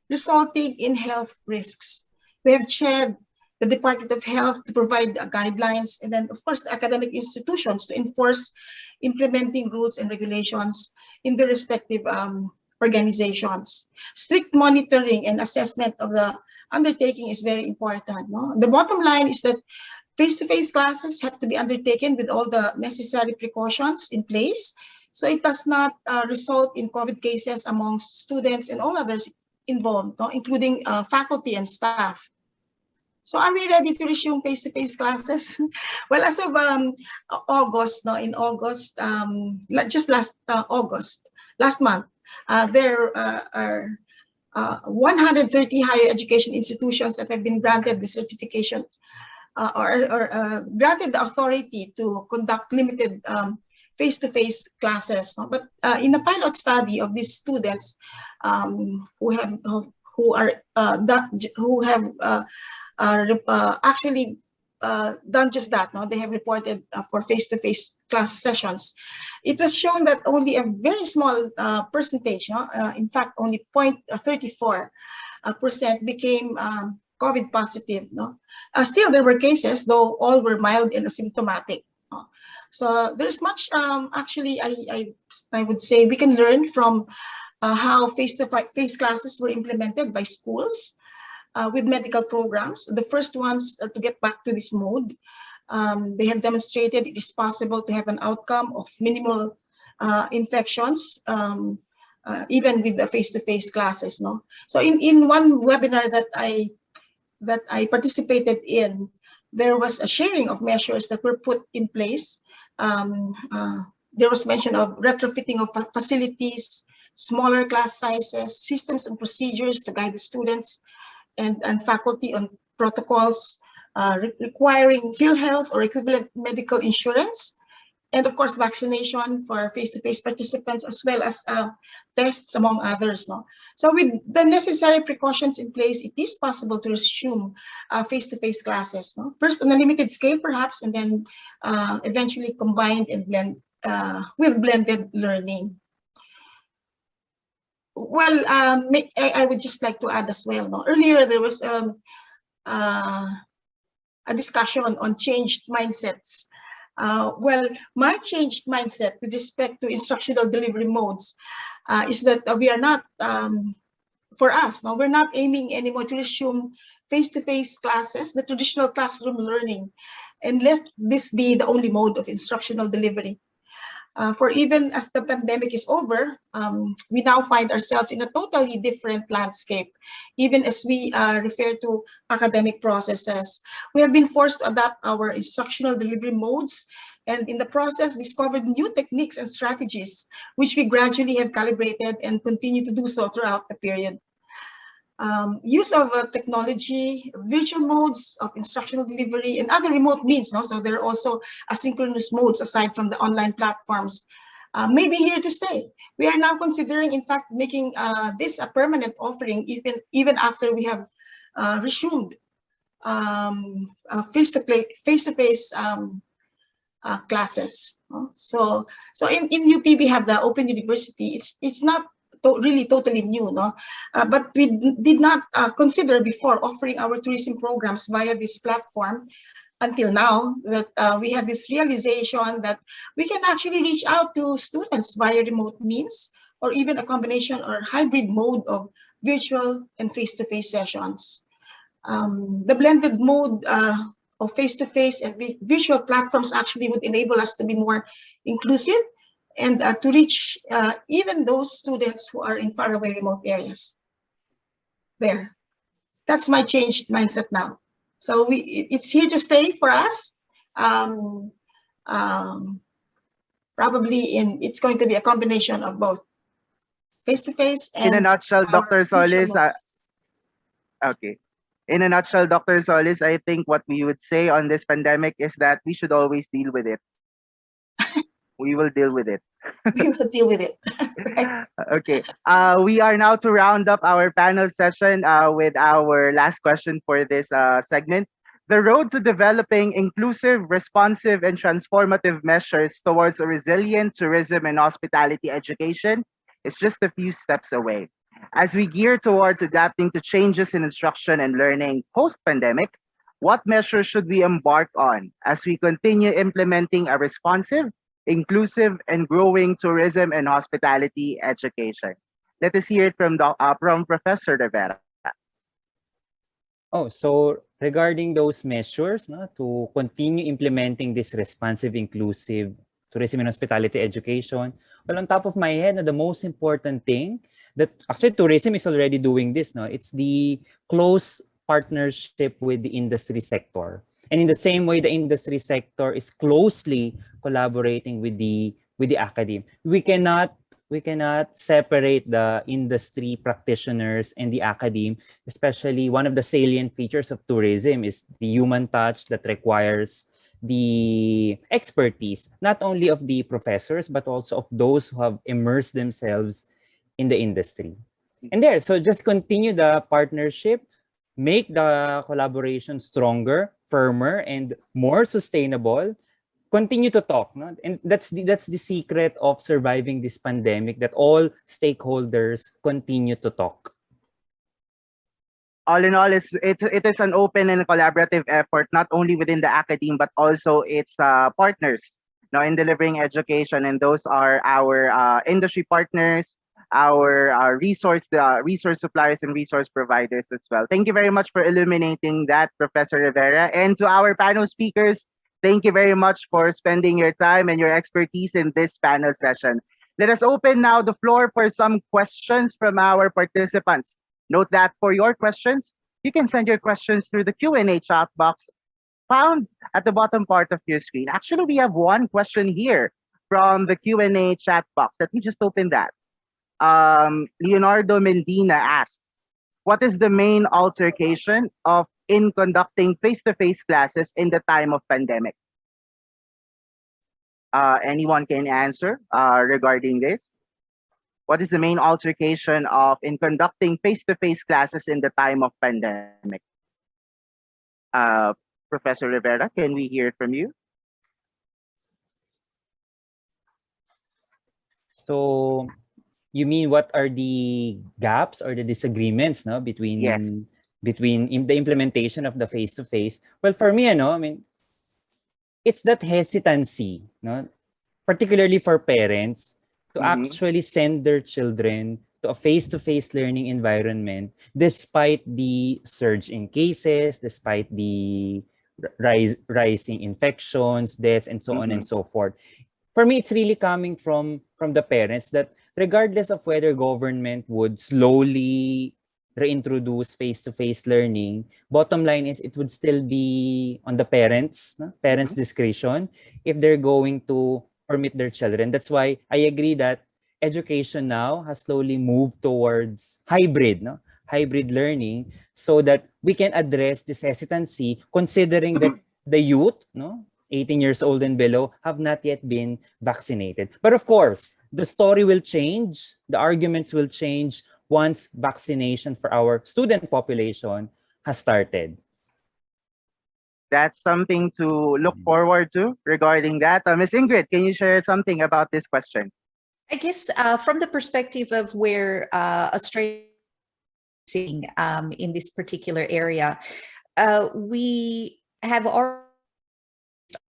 resulting in health risks. We have chaired the Department of Health to provide guidelines, and then, of course, the academic institutions to enforce implementing rules and regulations in the respective organizations. Strict monitoring and assessment of the undertaking is very important. No? The bottom line is that face-to-face classes have to be undertaken with all the necessary precautions in place, so it does not result in COVID cases amongst students and all others involved, no? Including faculty and staff. So are we ready to resume face-to-face classes? Well, as of August, no, in August, just last August, last month, there are 130 higher education institutions that have been granted the certification or granted the authority to conduct limited face-to-face classes. No? But in a pilot study of these students who have actually done just that. No, they have reported for face-to-face class sessions. It was shown that only a very small percentage, in fact, only 0.34% became COVID positive. No, still there were cases, though all were mild and asymptomatic. No? So there's much. Actually, I would say we can learn from how face-to-face classes were implemented by schools. With medical programs, the first ones to get back to this mode. They have demonstrated it is possible to have an outcome of minimal infections, even with the face-to-face classes. No, so in one webinar that I participated in, there was a sharing of measures that were put in place. There was mention of retrofitting of facilities, smaller class sizes, systems and procedures to guide the students and faculty on protocols requiring field health or equivalent medical insurance, and of course vaccination for face-to-face participants, as well as tests, among others. No? So with the necessary precautions in place, it is possible to resume face-to-face classes. No? First on a limited scale perhaps, and then eventually combined and with blended learning. Well, I would just like to add as well. No? Earlier, there was a discussion on changed mindsets. Well, my changed mindset with respect to instructional delivery modes is that we are not, for us, no, we're not aiming anymore to resume face-to-face classes, the traditional classroom learning, and let this be the only mode of instructional delivery. For even as the pandemic is over, we now find ourselves in a totally different landscape, even as we refer to academic processes. We have been forced to adapt our instructional delivery modes, and in the process discovered new techniques and strategies, which we gradually have calibrated and continue to do so throughout the period. Use of technology, virtual modes of instructional delivery, and other remote means. No? So there are also asynchronous modes aside from the online platforms. May be here to stay. We are now considering, in fact, making this a permanent offering, even after we have resumed face-to-face classes. No? So in UP we have the Open University. It's not really totally new, no? But we did not consider before offering our tourism programs via this platform until now that we had this realization that we can actually reach out to students via remote means, or even a combination or hybrid mode of virtual and face-to-face sessions. The blended mode of face-to-face and virtual platforms actually would enable us to be more inclusive and to reach even those students who are in faraway remote areas. There, that's my changed mindset now. So it's here to stay for us. Probably it's going to be a combination of both face-to-face and. In a nutshell, Dr. Solis. Okay. In a nutshell, Dr. Solis, I think what we would say on this pandemic is that we should always deal with it. We will deal with it. We will deal with it. Right. Okay. We are now to round up our panel session with our last question for this segment. The road to developing inclusive, responsive, and transformative measures towards a resilient tourism and hospitality education is just a few steps away. As we gear towards adapting to changes in instruction and learning post-pandemic, what measures should we embark on as we continue implementing a responsive, inclusive, and growing tourism and hospitality education? Let us hear it from Professor Rivera. Oh, so regarding those measures, no, to continue implementing this responsive, inclusive tourism and hospitality education, well, on top of my head, no, the most important thing that actually tourism is already doing this, no, it's the close partnership with the industry sector. And in the same way, the industry sector is closely collaborating with the academe. We cannot separate the industry practitioners and the academe. Especially one of the salient features of tourism is the human touch that requires the expertise, not only of the professors, but also of those who have immersed themselves in the industry. And there, so just continue the partnership, make the collaboration stronger, firmer, and more sustainable. Continue to talk, no? And that's the secret of surviving this pandemic, that all stakeholders continue to talk. All in all, it is an open and collaborative effort, not only within the academe but also its partners, now in delivering education, and those are our industry partners, our resource suppliers and resource providers as well. Thank you very much for illuminating that, Professor Rivera, and to our panel speakers. Thank you very much for spending your time and your expertise in this panel session. Let us open now the floor for some questions from our participants. Note that for your questions, you can send your questions through the Q&A chat box found at the bottom part of your screen. Actually, we have one question here from the Q&A chat box. Let me just open that. Leonardo Mendina asks, what is the main altercation in conducting face-to-face classes in the time of pandemic? Anyone can answer regarding this? What is the main altercation in conducting face-to-face classes in the time of pandemic? Professor Rivera, can we hear from you? So you mean what are the gaps or the disagreements, no, between Yes. the implementation of the face-to-face? Well, for me, I mean, it's that hesitancy, no, particularly for parents, to actually send their children to a face-to-face learning environment, despite the surge in cases, despite the rising infections, deaths, and so on and so forth. For me, it's really coming from the parents, that regardless of whether government would slowly reintroduce face-to-face learning, bottom line is it would still be on the parents' discretion if they're going to permit their children. That's why I agree that education now has slowly moved towards hybrid learning, so that we can address this hesitancy, considering that the youth, 18 years old and below, have not yet been vaccinated. But of course, the story will change, the arguments will change once vaccination for our student population has started. That's something to look forward to regarding that. Ms. Ingrid, can you share something about this question? I guess from the perspective of where Australia is seeing in this particular area, we have already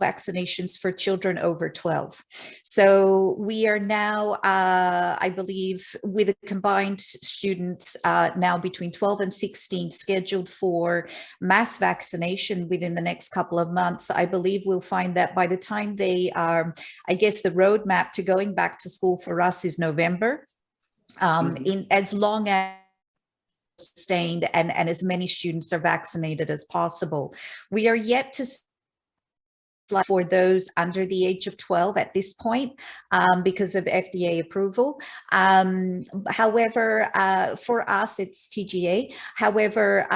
vaccinations for children over 12. So we are now, I believe, with a combined students now between 12 and 16 scheduled for mass vaccination within the next couple of months. I believe we'll find that by the time they are, I guess the roadmap to going back to school for us is November. In as long as sustained and as many students are vaccinated as possible. We are yet to for those under the age of 12 at this point because of FDA approval. However, for us, it's TGA. However,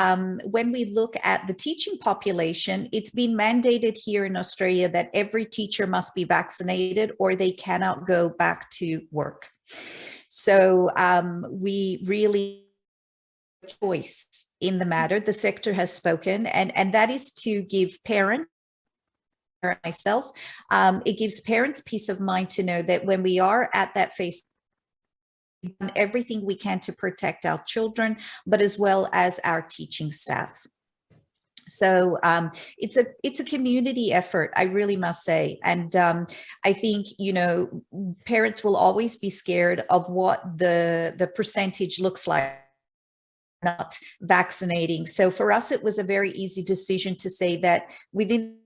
when we look at the teaching population, it's been mandated here in Australia that every teacher must be vaccinated or they cannot go back to work. So we really choice in the matter. The sector has spoken, and that is to give parents, myself, it gives parents peace of mind to know that when we are at that phase, we've done everything we can to protect our children, but as well as our teaching staff. So it's a community effort, I really must say. And I think, parents will always be scared of what the percentage looks like. not vaccinating. So for us, it was a very easy decision to say that within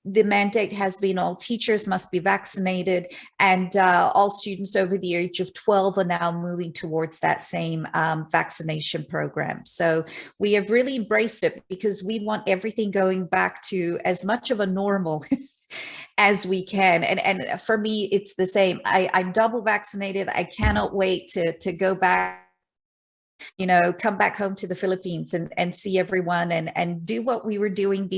the mandate has been all teachers must be vaccinated, and all students over the age of 12 are now moving towards that same vaccination program. So we have really embraced it because we want everything going back to as much of a normal as we can. And for me, it's the same. I'm double vaccinated. I cannot wait to go back, come back home to the Philippines and see everyone and do what we were doing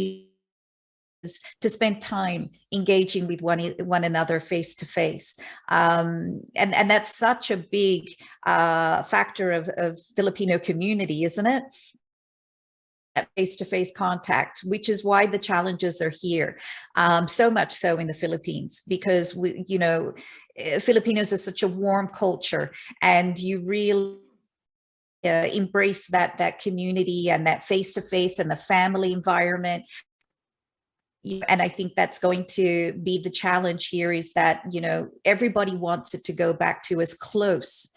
to spend time engaging with one another face to face. And that's such a big factor of Filipino community, isn't it? Face-to-face contact, which is why the challenges are here, so much so in the Philippines, because Filipinos are such a warm culture, and you really embrace that community and that face-to-face and the family environment. And I think that's going to be the challenge here, is that, everybody wants it to go back to as close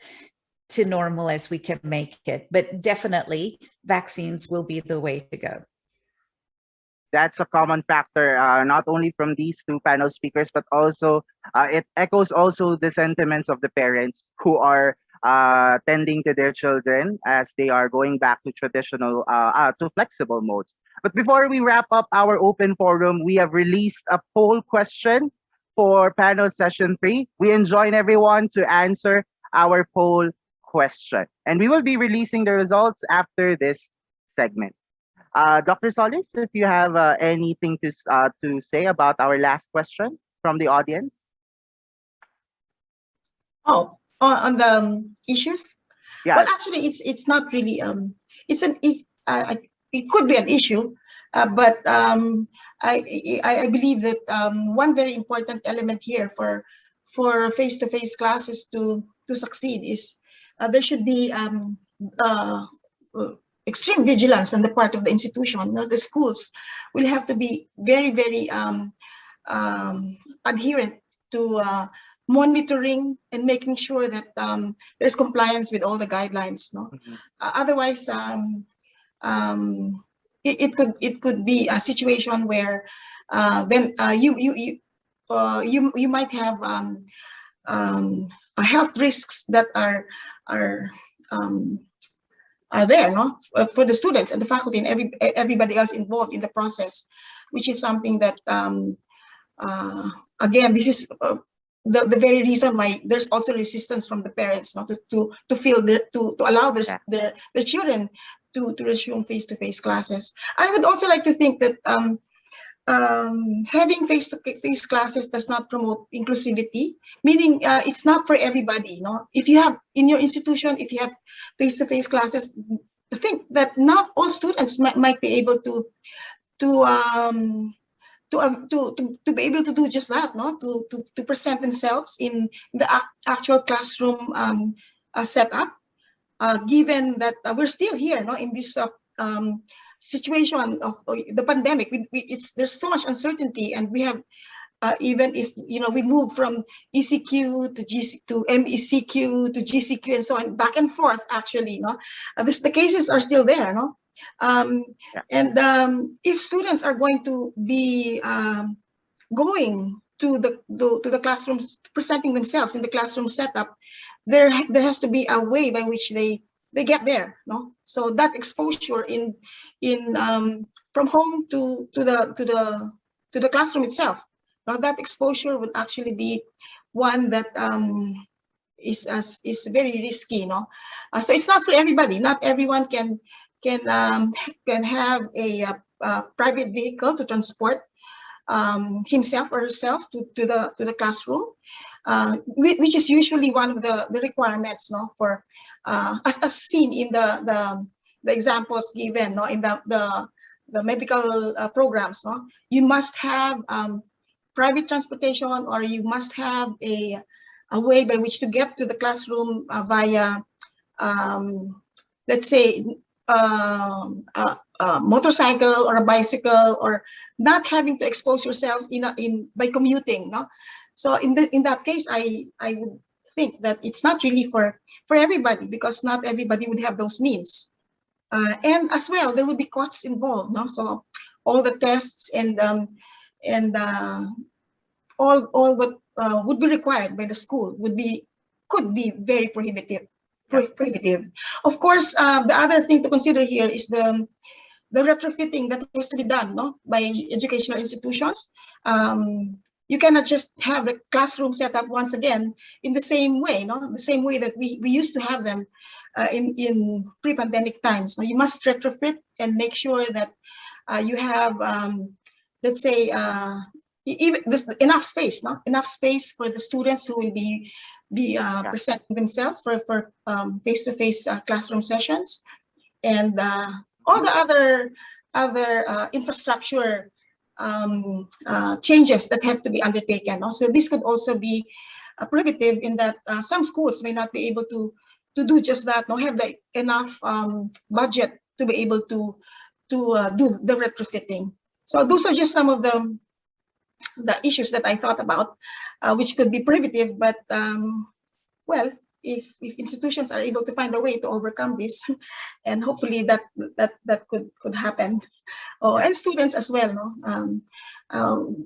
to normal as we can make it. But definitely vaccines will be the way to go. That's a common factor, not only from these two panel speakers, but also it echoes also the sentiments of the parents who are tending to their children as they are going back to traditional, to flexible modes. But before we wrap up our open forum, we have released a poll question for panel session 3. We enjoin everyone to answer our poll question, and we will be releasing the results after this segment. Dr. Solis, if you have anything to say about our last question from the audience. Oh, on the issues? Yeah. Well, actually, it's not really it could be an issue, but I believe that one very important element here for face-to-face classes to succeed is there should be extreme vigilance on the part of the institution. The schools will have to be very, very adherent to monitoring and making sure that there's compliance with all the guidelines. Mm-hmm. Otherwise, it could be a situation where then you might have health risks that are there, for the students and the faculty and everybody else involved in the process, which is something that again, this is the very reason why there's also resistance from the parents, to allow their children to resume face-to-face classes. I would also like to think that having face-to-face classes does not promote inclusivity, meaning it's not for everybody. If you have in your institution, if you have face-to-face classes, I think that not all students might be able to be able to do just that, to present themselves in the actual classroom setup, given that we're still here, in this situation of the pandemic. There's so much uncertainty, and we have even if we move from ECQ to MECQ to GCQ and so on, back and forth. Actually, the cases are still there, and if students are going to be going to the classrooms, presenting themselves in the classroom setup, there has to be a way by which they get there, so that exposure in from home to the classroom itself, that exposure will actually be one that is very risky, so it's not for everybody. Not everyone can have a private vehicle to transport himself or herself to the classroom, which is usually one of the requirements, for as seen in the examples given, in the medical programs. You must have private transportation, or you must have a way by which to get to the classroom via, let's say, a motorcycle or a bicycle, or not having to expose yourself by commuting. So in that case, I think that it's not really for everybody, because not everybody would have those means. And as well, there would be costs involved, no? So all the tests and all what would be required by the school could be very prohibitive. Of course, the other thing to consider here is the retrofitting that has to be done, no, by educational institutions. You cannot just have the classroom set up once again in the same way, no, the same way that we used to have them in pre-pandemic times. So you must retrofit and make sure that you have, let's say, even enough space, no, enough space for the students who will be presenting themselves for face-to-face classroom sessions, and all the other infrastructure changes that have to be undertaken. So this could also be prohibitive in that some schools may not be able to do just that, nor have the enough budget to be able to do the retrofitting. So those are just some of the issues that I thought about, which could be prohibitive, but well, if institutions are able to find a way to overcome this, and hopefully that could happen, and students as well, no,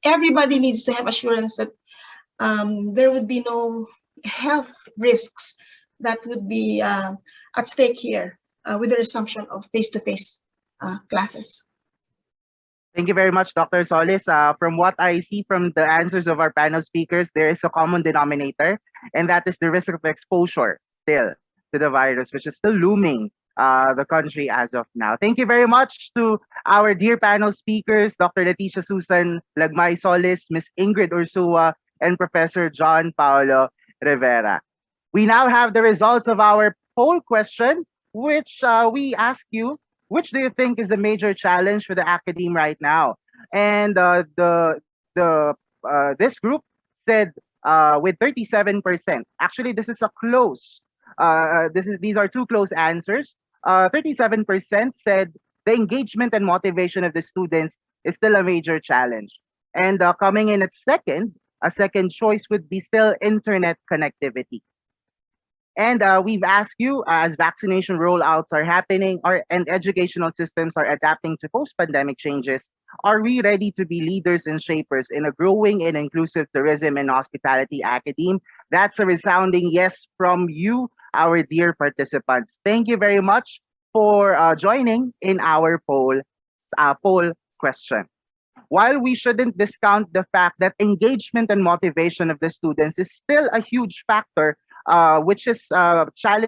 everybody needs to have assurance that there would be no health risks that would be at stake here with the resumption of face-to-face classes. Thank you very much, Dr. Solis. From what I see from the answers of our panel speakers, there is a common denominator, and that is the risk of exposure still to the virus, which is still looming the country as of now. Thank you very much to our dear panel speakers, Dr. Leticia Susan Lagmay Solis, Ms. Ingrid Ursula, and Professor John Paulo Rivera. We now have the results of our poll question, which we ask you, which do you think is the major challenge for the Academe right now? And this group said with 37%. Actually, this is a close. These are two close answers. 37% said the engagement and motivation of the students is still a major challenge. And coming in at second, a second choice would be still internet connectivity. And we've asked you, as vaccination rollouts are happening and educational systems are adapting to post-pandemic changes, are we ready to be leaders and shapers in a growing and inclusive tourism and hospitality academe? That's a resounding yes from you, our dear participants. Thank you very much for joining in our poll question. While we shouldn't discount the fact that engagement and motivation of the students is still a huge factor, which is challenging